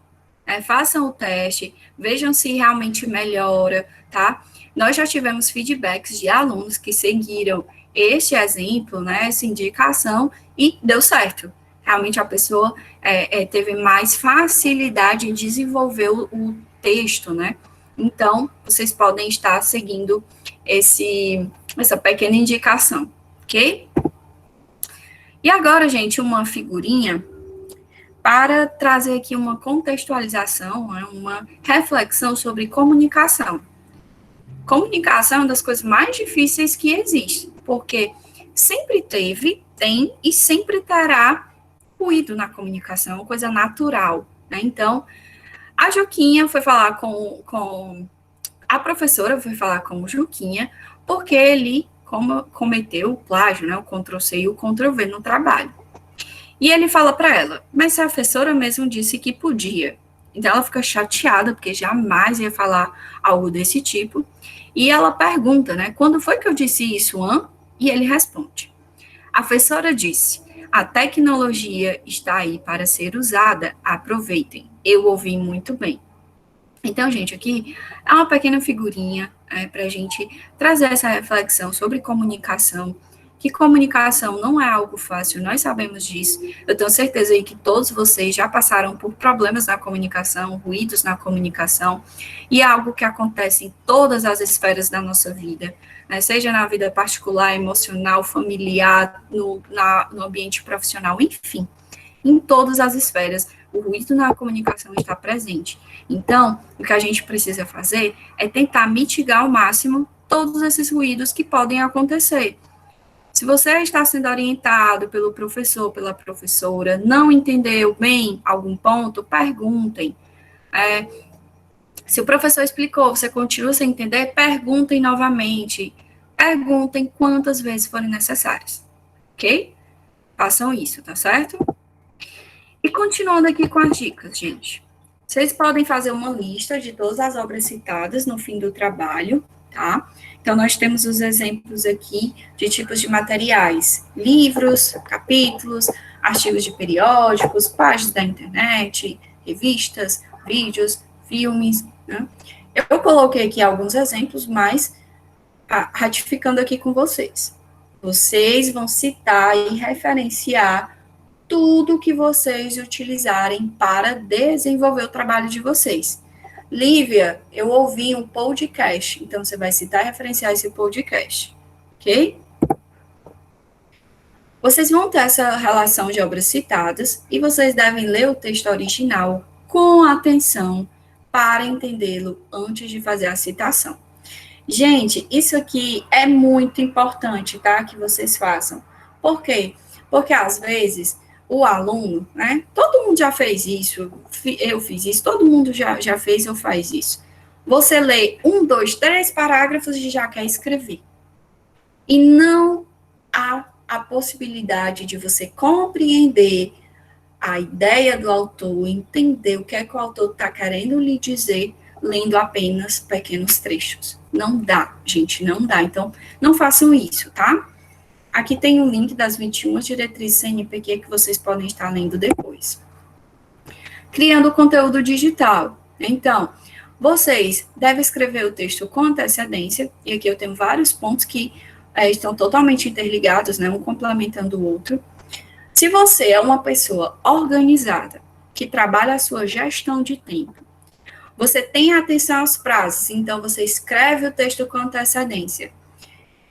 Façam o teste, vejam se realmente melhora, tá? Nós já tivemos feedbacks de alunos que seguiram este exemplo, né, essa indicação, e deu certo. Realmente a pessoa teve mais facilidade em desenvolver o texto, né? Então, vocês podem estar seguindo essa pequena indicação, ok? E agora, gente, uma figurinha para trazer aqui uma contextualização, uma reflexão sobre comunicação. Comunicação é uma das coisas mais difíceis que existe, porque sempre teve, tem e sempre terá ruído na comunicação, uma coisa natural, né? Então, a Juquinha foi falar com a professora, foi falar com o Juquinha, porque ele cometeu o plágio, né? O Ctrl+C e o Ctrl+V no trabalho. E ele fala para ela, mas a professora mesmo disse que podia. Então, ela fica chateada, porque jamais ia falar algo desse tipo. E ela pergunta, né, quando foi que eu disse isso, hã? E ele responde. A professora disse, a tecnologia está aí para ser usada, aproveitem. Eu ouvi muito bem. Então, gente, aqui é uma pequena figurinha para a gente trazer essa reflexão sobre comunicação, que comunicação não é algo fácil, nós sabemos disso. Eu tenho certeza aí que todos vocês já passaram por problemas na comunicação, ruídos na comunicação, e é algo que acontece em todas as esferas da nossa vida, né? Seja na vida particular, emocional, familiar, no ambiente profissional, enfim, em todas as esferas, o ruído na comunicação está presente. Então, o que a gente precisa fazer é tentar mitigar ao máximo todos esses ruídos que podem acontecer. Se você está sendo orientado pelo professor, pela professora, não entendeu bem algum ponto, perguntem. Se o professor explicou, você continua sem entender, perguntem novamente. Perguntem quantas vezes forem necessárias, ok? Façam isso, tá certo? E continuando aqui com as dicas, gente. Vocês podem fazer uma lista de todas as obras citadas no fim do trabalho, tá? Então, nós temos os exemplos aqui de tipos de materiais, livros, capítulos, artigos de periódicos, páginas da internet, revistas, vídeos, filmes, né? Eu coloquei aqui alguns exemplos, mas ratificando aqui com vocês. Vocês vão citar e referenciar tudo que vocês utilizarem para desenvolver o trabalho de vocês. Lívia, eu ouvi um podcast, então você vai citar e referenciar esse podcast, ok? Vocês vão ter essa relação de obras citadas e vocês devem ler o texto original com atenção para entendê-lo antes de fazer a citação. Gente, isso aqui é muito importante, tá? Que vocês façam. Por quê? Porque às vezes o aluno, né? Todo mundo já fez isso, eu fiz isso, todo mundo já fez ou faz isso. Você lê 1, 2, 3 parágrafos e já quer escrever. E não há a possibilidade de você compreender a ideia do autor, entender o que é que o autor está querendo lhe dizer, lendo apenas pequenos trechos. Não dá, gente, não dá. Então, não façam isso, tá? Aqui tem o link das 21 diretrizes CNPq que vocês podem estar lendo depois. Criando conteúdo digital. Então, vocês devem escrever o texto com antecedência, e aqui eu tenho vários pontos que estão totalmente interligados, né, um complementando o outro. Se você é uma pessoa organizada, que trabalha a sua gestão de tempo, você tem atenção aos prazos, então você escreve o texto com antecedência.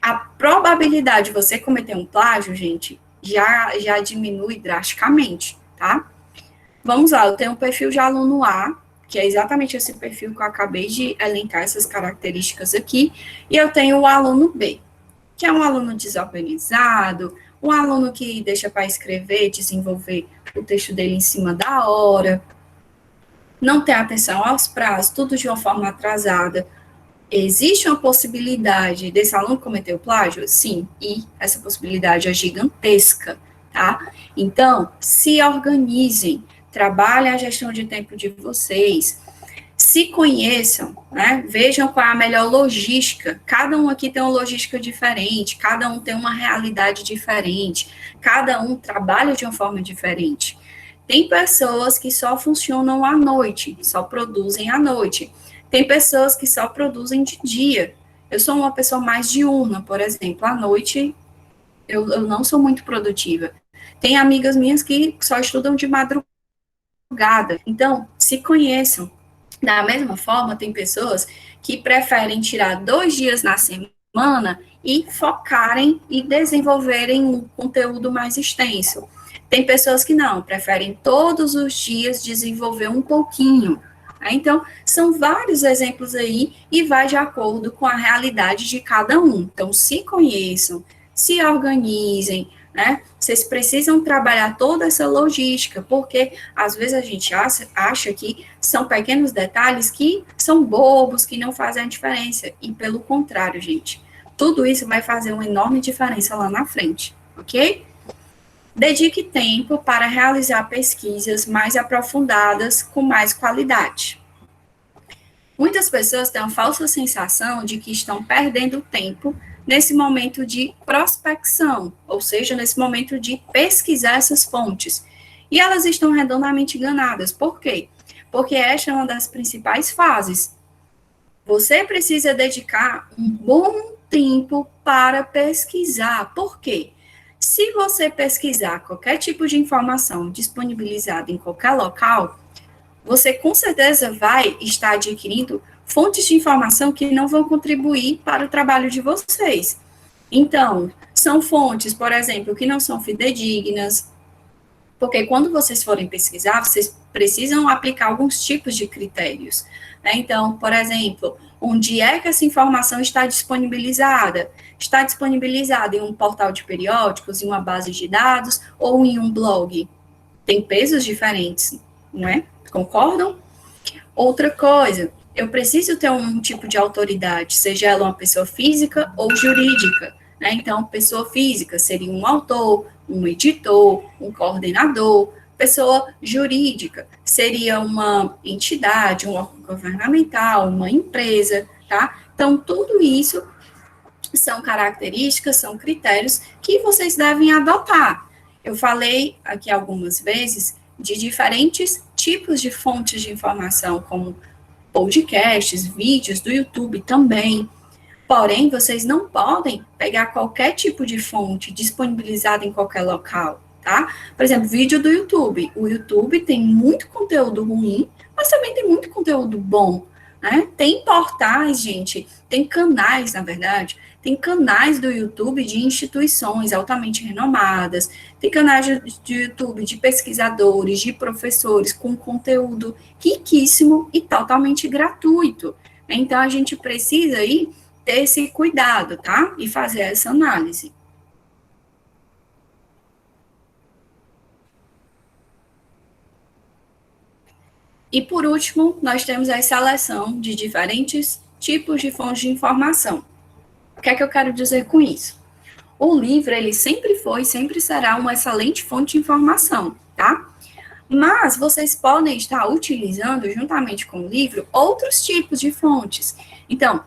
A probabilidade de você cometer um plágio, gente, já diminui drasticamente, tá? Vamos lá, eu tenho um perfil de aluno A, que é exatamente esse perfil que eu acabei de elencar essas características aqui, e eu tenho o aluno B, que é um aluno desorganizado, um aluno que deixa para escrever, desenvolver o texto dele em cima da hora, não tem atenção aos prazos, tudo de uma forma atrasada. Existe uma possibilidade desse aluno cometer o plágio? Sim, e essa possibilidade é gigantesca, tá? Então, se organizem, trabalhem a gestão de tempo de vocês, se conheçam, né? Vejam qual é a melhor logística. Cada um aqui tem uma logística diferente, cada um tem uma realidade diferente, cada um trabalha de uma forma diferente. Tem pessoas que só funcionam à noite, só produzem à noite. Tem pessoas que só produzem de dia. Eu sou uma pessoa mais diurna, por exemplo. À noite, eu não sou muito produtiva. Tem amigas minhas que só estudam de madrugada. Então, se conheçam. Da mesma forma, tem pessoas que preferem tirar 2 dias na semana e focarem e desenvolverem um conteúdo mais extenso. Tem pessoas que não, preferem todos os dias desenvolver um pouquinho. Então, são vários exemplos aí e vai de acordo com a realidade de cada um. Então, se conheçam, se organizem, né? Vocês precisam trabalhar toda essa logística, porque às vezes a gente acha que são pequenos detalhes que são bobos, que não fazem a diferença. E pelo contrário, gente, tudo isso vai fazer uma enorme diferença lá na frente, ok? Dedique tempo para realizar pesquisas mais aprofundadas com mais qualidade. Muitas pessoas têm a falsa sensação de que estão perdendo tempo nesse momento de prospecção, ou seja, nesse momento de pesquisar essas fontes. E elas estão redondamente enganadas. Por quê? Porque esta é uma das principais fases. Você precisa dedicar um bom tempo para pesquisar. Por quê? Se você pesquisar qualquer tipo de informação disponibilizada em qualquer local, você com certeza vai estar adquirindo fontes de informação que não vão contribuir para o trabalho de vocês. Então, são fontes, por exemplo, que não são fidedignas, porque quando vocês forem pesquisar, vocês precisam aplicar alguns tipos de critérios, né? Então, por exemplo, onde é que essa informação está disponibilizada? Está disponibilizada em um portal de periódicos, em uma base de dados ou em um blog? Tem pesos diferentes, não é? Concordam? Outra coisa, eu preciso ter um tipo de autoridade, seja ela uma pessoa física ou jurídica, né? Então, pessoa física seria um autor, um editor, um coordenador. Pessoa jurídica seria uma entidade, um órgão governamental, uma empresa, tá? Então, tudo isso são características, são critérios que vocês devem adotar. Eu falei aqui algumas vezes de diferentes tipos de fontes de informação, como podcasts, vídeos do YouTube também. Porém, vocês não podem pegar qualquer tipo de fonte disponibilizada em qualquer local, tá? Por exemplo, vídeo do YouTube. O YouTube tem muito conteúdo ruim, mas também tem muito conteúdo bom, né? Tem portais, gente, tem canais, na verdade, tem canais do YouTube de instituições altamente renomadas, tem canais de YouTube de pesquisadores, de professores, com conteúdo riquíssimo e totalmente gratuito. Então, a gente precisa aí ter esse cuidado, tá? E fazer essa análise. E, por último, nós temos a seleção de diferentes tipos de fontes de informação. O que é que eu quero dizer com isso? O livro, ele sempre foi e sempre será uma excelente fonte de informação, tá? Mas vocês podem estar utilizando, juntamente com o livro, outros tipos de fontes. Então,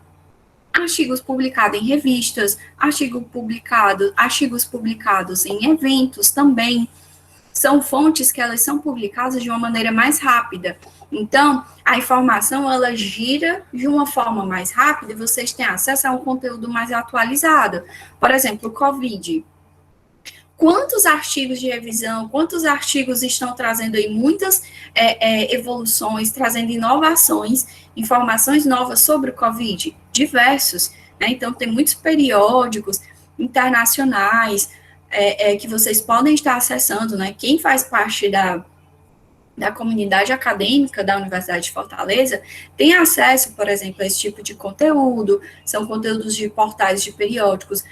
artigos publicados em revistas, artigos publicados em eventos também, são fontes que elas são publicadas de uma maneira mais rápida. Então, a informação, ela gira de uma forma mais rápida e vocês têm acesso a um conteúdo mais atualizado. Por exemplo, o COVID. Quantos artigos de revisão, quantos artigos estão trazendo aí muitas evoluções, trazendo inovações, informações novas sobre o COVID? Diversos, né? Então, tem muitos periódicos internacionais que vocês podem estar acessando, né? Quem faz parte da comunidade acadêmica da Universidade de Fortaleza tem acesso, por exemplo, a esse tipo de conteúdo, são conteúdos de portais de periódicos,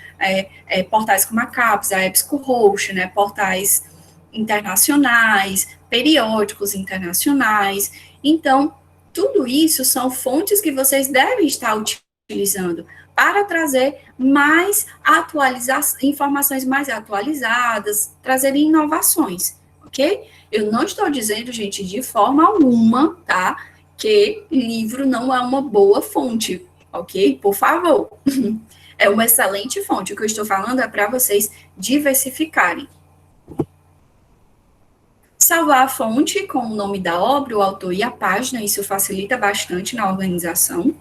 portais como a CAPES, a EBSCO-Host, né, portais internacionais, periódicos internacionais. Então, tudo isso são fontes que vocês devem estar utilizando para trazer mais informações mais atualizadas, trazer inovações, ok? Eu não estou dizendo, gente, de forma alguma, tá, que livro não é uma boa fonte, ok? Por favor. É uma excelente fonte. O que eu estou falando é para vocês diversificarem. Salvar a fonte com o nome da obra, o autor e a página, isso facilita bastante na organização.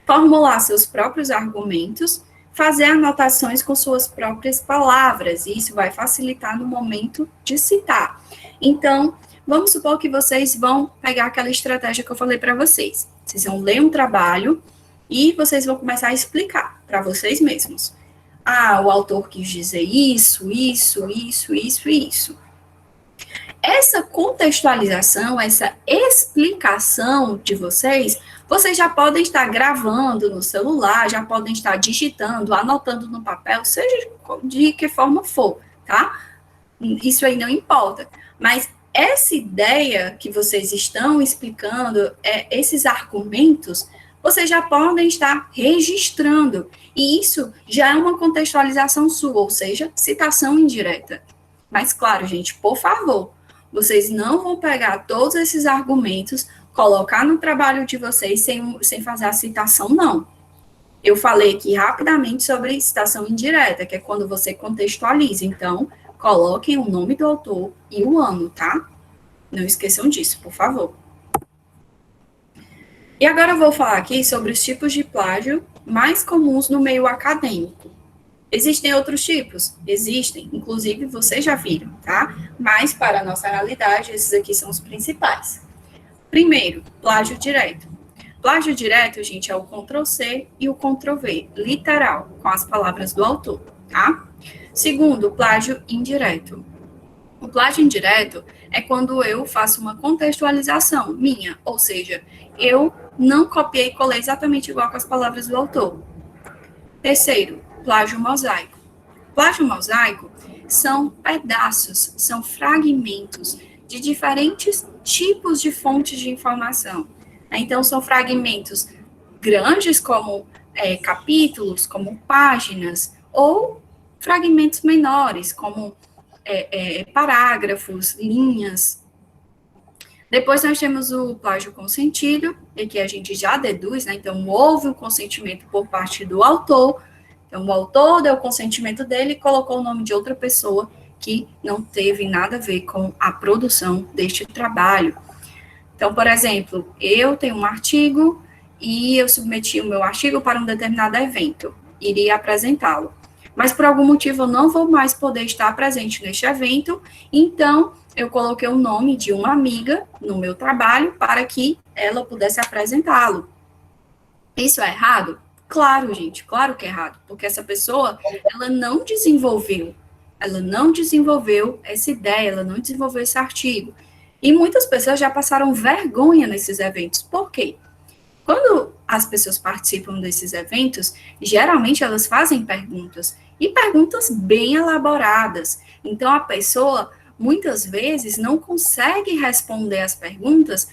Formular seus próprios argumentos, fazer anotações com suas próprias palavras, e isso vai facilitar no momento de citar. Então, vamos supor que vocês vão pegar aquela estratégia que eu falei para vocês. Vocês vão ler um trabalho e vocês vão começar a explicar para vocês mesmos. Ah, o autor quis dizer isso, isso, isso, isso e isso. Essa contextualização, essa explicação de vocês já podem estar gravando no celular, já podem estar digitando, anotando no papel, seja de que forma for, tá? Isso aí não importa. Mas essa ideia que vocês estão explicando, esses argumentos, vocês já podem estar registrando. E isso já é uma contextualização sua, ou seja, citação indireta. Mas, claro, gente, por favor, vocês não vão pegar todos esses argumentos, colocar no trabalho de vocês sem fazer a citação, não. Eu falei aqui rapidamente sobre citação indireta, que é quando você contextualiza. Então, coloquem o nome do autor e o ano, tá? Não esqueçam disso, por favor. E agora eu vou falar aqui sobre os tipos de plágio mais comuns no meio acadêmico. Existem outros tipos? Existem, inclusive vocês já viram, tá? Mas para a nossa realidade, esses aqui são os principais. Primeiro, plágio direto. Plágio direto, gente, é o Ctrl+C e o Ctrl+V, literal, com as palavras do autor, tá? Segundo, plágio indireto. O plágio indireto é quando eu faço uma contextualização minha, ou seja, eu não copiei e colei exatamente igual com as palavras do autor. Terceiro, plágio mosaico. Plágio mosaico são pedaços, são fragmentos de diferentes tipos de fontes de informação. Então, são fragmentos grandes, como capítulos, como páginas, ou fragmentos menores, como parágrafos, linhas. Depois nós temos o plágio consentido, em que a gente já deduz, né? Então, houve um consentimento por parte do autor. Então, o autor deu o consentimento dele e colocou o nome de outra pessoa que não teve nada a ver com a produção deste trabalho. Então, por exemplo, eu tenho um artigo e eu submeti o meu artigo para um determinado evento, iria apresentá-lo. Mas, por algum motivo, eu não vou mais poder estar presente neste evento, então, eu coloquei o nome de uma amiga no meu trabalho para que ela pudesse apresentá-lo. Isso é errado? Claro, gente, claro que é errado, porque essa pessoa, ela não desenvolveu essa ideia, ela não desenvolveu esse artigo. E muitas pessoas já passaram vergonha nesses eventos. Por quê? Quando as pessoas participam desses eventos, geralmente elas fazem perguntas, e perguntas bem elaboradas. Então, a pessoa, muitas vezes, não consegue responder as perguntas,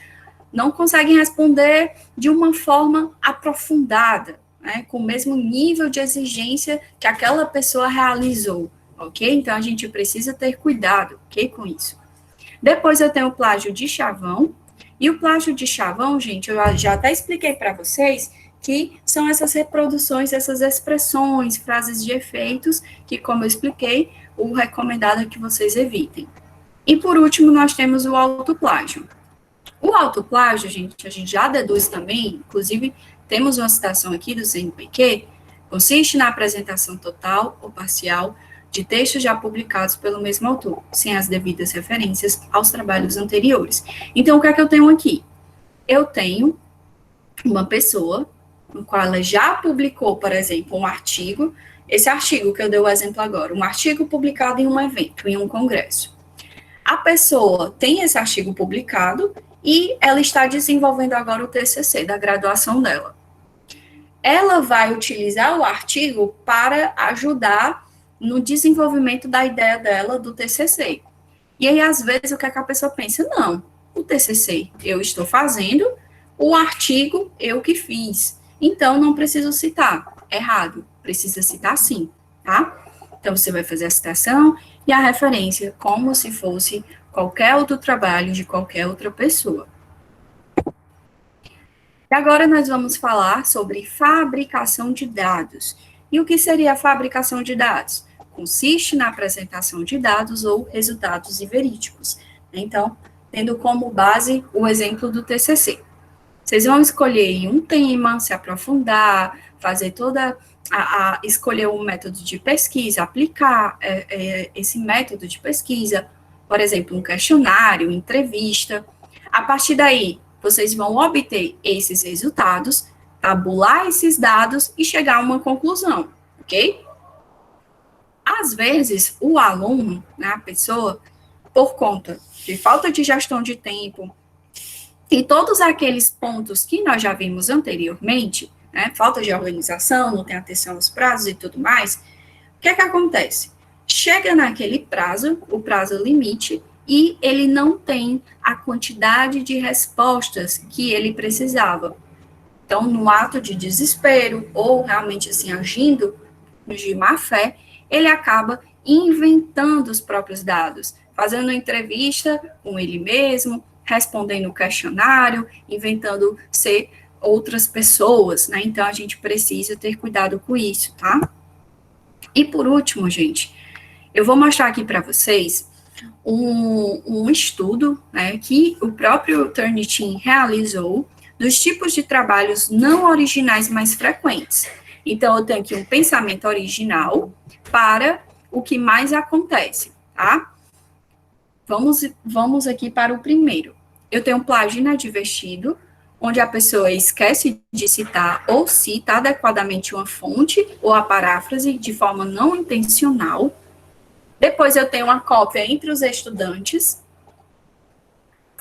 não consegue responder de uma forma aprofundada, né, com o mesmo nível de exigência que aquela pessoa realizou, ok? Então, a gente precisa ter cuidado, ok, com isso. Depois eu tenho o plágio de chavão, e o plágio de chavão, gente, eu já até expliquei para vocês que são essas reproduções, essas expressões, frases de efeitos, que, como eu expliquei, o recomendado é que vocês evitem. E, por último, nós temos o autoplágio. O autoplágio, gente, a gente já deduz também, inclusive, temos uma citação aqui do CNPq, consiste na apresentação total ou parcial de textos já publicados pelo mesmo autor, sem as devidas referências aos trabalhos anteriores. Então, o que é que eu tenho aqui? Eu tenho uma pessoa, no qual ela já publicou, por exemplo, um artigo, esse artigo que eu dei o exemplo agora, um artigo publicado em um evento, em um congresso. A pessoa tem esse artigo publicado e ela está desenvolvendo agora o TCC da graduação dela. Ela vai utilizar o artigo para ajudar no desenvolvimento da ideia dela do TCC. E aí, às vezes, o que é que a pessoa pensa? Não, o TCC eu estou fazendo, o artigo eu que fiz. Então, não preciso citar. Errado, precisa citar sim, tá? Então, você vai fazer a citação e a referência, como se fosse qualquer outro trabalho de qualquer outra pessoa. E agora nós vamos falar sobre fabricação de dados. E o que seria a fabricação de dados? Consiste na apresentação de dados ou resultados verídicos. Então, tendo como base o exemplo do TCC. Vocês vão escolher um tema, se aprofundar, fazer toda escolher um método de pesquisa, aplicar esse método de pesquisa, por exemplo, um questionário, entrevista. A partir daí, vocês vão obter esses resultados, tabular esses dados e chegar a uma conclusão, ok? Às vezes, o aluno, né, a pessoa, por conta de falta de gestão de tempo e todos aqueles pontos que nós já vimos anteriormente, né, falta de organização, não tem atenção aos prazos e tudo mais, o que é que acontece? Chega naquele prazo, o prazo limite, e ele não tem a quantidade de respostas que ele precisava. Então, no ato de desespero, ou realmente assim, agindo de má fé, ele acaba inventando os próprios dados, fazendo entrevista com ele mesmo, respondendo o questionário, inventando ser outras pessoas, né? Então, a gente precisa ter cuidado com isso, tá? E por último, gente, eu vou mostrar aqui para vocês um estudo, né, que o próprio Turnitin realizou dos tipos de trabalhos não originais mais frequentes. Então, eu tenho aqui um pensamento original para o que mais acontece, tá? Vamos aqui para o primeiro. Eu tenho um plágio inadvertido, onde a pessoa esquece de citar ou cita adequadamente uma fonte ou a paráfrase de forma não intencional. Depois eu tenho uma cópia entre os estudantes.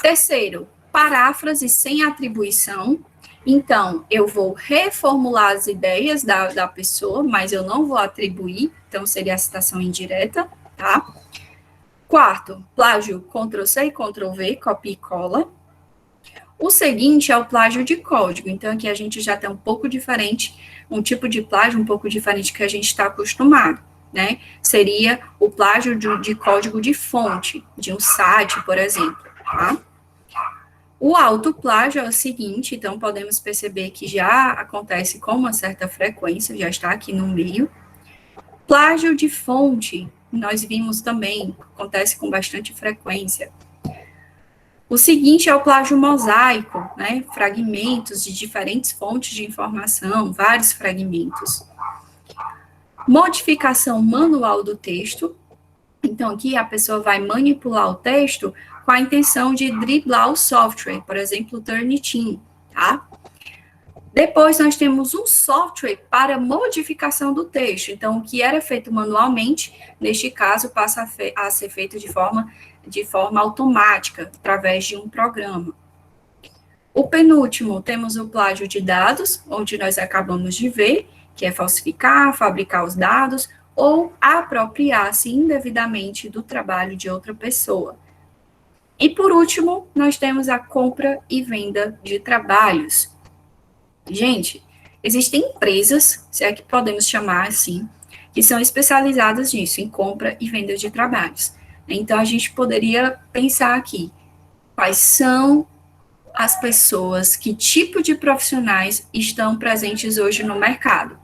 Terceiro, paráfrase sem atribuição. Então, eu vou reformular as ideias da pessoa, mas eu não vou atribuir, então seria a citação indireta, tá? Quarto, plágio Ctrl+C e Ctrl+V, copia e cola. O seguinte é o plágio de código, então aqui a gente já tem um pouco diferente, um tipo de plágio um pouco diferente que a gente está acostumado, né? Seria o plágio de código de fonte, de um site, por exemplo, tá? O autoplágio é o seguinte, então podemos perceber que já acontece com uma certa frequência, já está aqui no meio. Plágio de fonte, nós vimos também, acontece com bastante frequência. O seguinte é o plágio mosaico, né? Fragmentos de diferentes fontes de informação, vários fragmentos. Modificação manual do texto. Então, aqui a pessoa vai manipular o texto com a intenção de driblar o software, por exemplo, o Turnitin, tá? Depois, nós temos um software para modificação do texto. Então, o que era feito manualmente, neste caso, passa a ser feito de forma automática, através de um programa. O penúltimo, temos o plágio de dados, onde nós acabamos de ver, que é falsificar, fabricar os dados, ou apropriar-se indevidamente do trabalho de outra pessoa. E, por último, nós temos a compra e venda de trabalhos. Gente, existem empresas, se é que podemos chamar assim, que são especializadas nisso, em compra e venda de trabalhos. Então, a gente poderia pensar aqui, quais são as pessoas, que tipo de profissionais estão presentes hoje no mercado?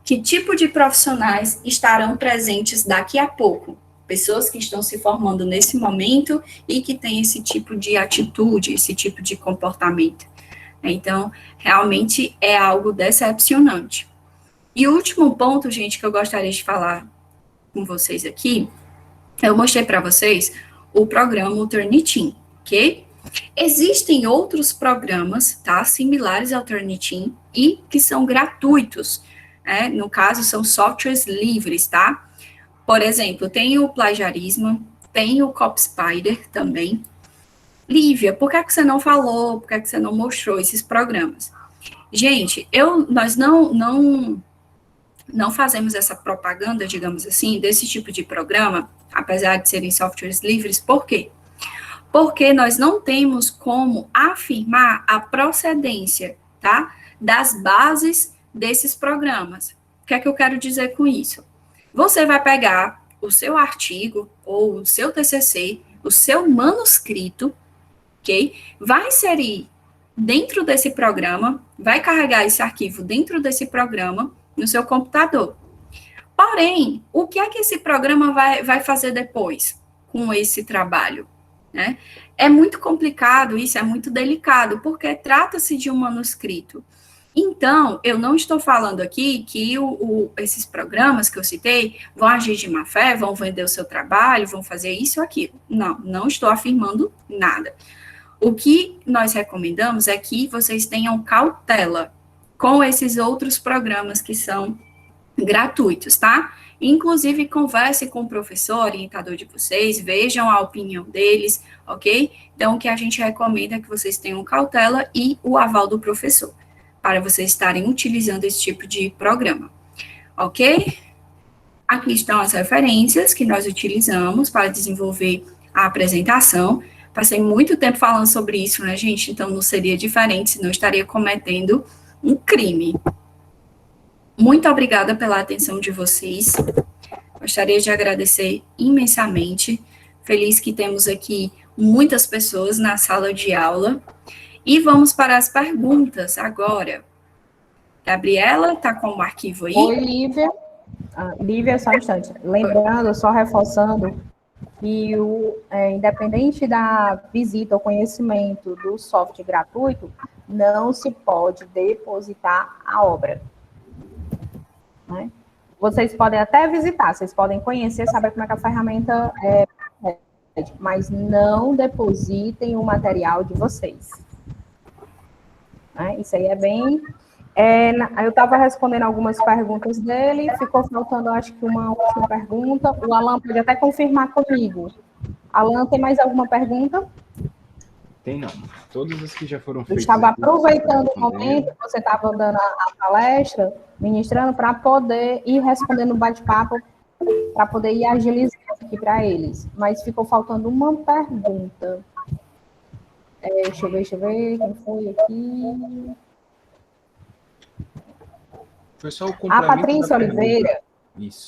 Que tipo de profissionais estarão presentes daqui a pouco? Pessoas que estão se formando nesse momento e que têm esse tipo de atitude, esse tipo de comportamento. Então, realmente é algo decepcionante. E o último ponto, gente, que eu gostaria de falar com vocês aqui, eu mostrei para vocês o programa Turnitin, ok? Existem outros programas, tá, similares ao Turnitin e que são gratuitos, né? No caso, são softwares livres, tá? Por exemplo, tem o Plagiarismo, tem o CopSpider também. Lívia, por que você não falou, por que você não mostrou esses programas? Gente, nós não fazemos essa propaganda, digamos assim, desse tipo de programa, apesar de serem softwares livres, por quê? Porque nós não temos como afirmar a procedência, tá, das bases desses programas. O que é que eu quero dizer com isso? Você vai pegar o seu artigo ou o seu TCC, o seu manuscrito, ok? Vai inserir dentro desse programa, vai carregar esse arquivo dentro desse programa no seu computador. Porém, o que é que esse programa vai fazer depois com esse trabalho? Né? É muito complicado, isso é muito delicado, porque trata-se de um manuscrito. Então, eu não estou falando aqui que esses programas que eu citei vão agir de má fé, vão vender o seu trabalho, vão fazer isso ou aquilo. Não, não estou afirmando nada. O que nós recomendamos é que vocês tenham cautela com esses outros programas que são gratuitos, tá? Inclusive, converse com o professor, orientador de vocês, vejam a opinião deles, ok? Então, o que a gente recomenda é que vocês tenham cautela e o aval do professor, para vocês estarem utilizando esse tipo de programa, ok? Aqui estão as referências que nós utilizamos para desenvolver a apresentação. Passei muito tempo falando sobre isso, né, gente? Então, não seria diferente, senão eu estaria cometendo um crime. Muito obrigada pela atenção de vocês. Gostaria de agradecer imensamente. Feliz que temos aqui muitas pessoas na sala de aula. E vamos para as perguntas agora. Gabriela, está com o arquivo aí? Oi, Lívia. Lívia, só um instante. Lembrando, só reforçando, que independente da visita ao conhecimento do software gratuito, não se pode depositar a obra. Né? Vocês podem até visitar, vocês podem conhecer, saber como é que a ferramenta mas não depositem o material de vocês. Né? Isso aí é bem... eu estava respondendo algumas perguntas dele, ficou faltando, acho que uma última pergunta. O Alan pode até confirmar comigo. Alan, tem mais alguma pergunta? Tem não. Todas as que já foram Eu feitas... estava aproveitando o momento que você estava dando a palestra, ministrando, para poder ir respondendo o bate-papo, para poder ir agilizando aqui para eles. Mas ficou faltando uma pergunta. Deixa eu ver, quem foi aqui? Foi só o A complemento Patrícia da pergunta. Oliveira. Isso.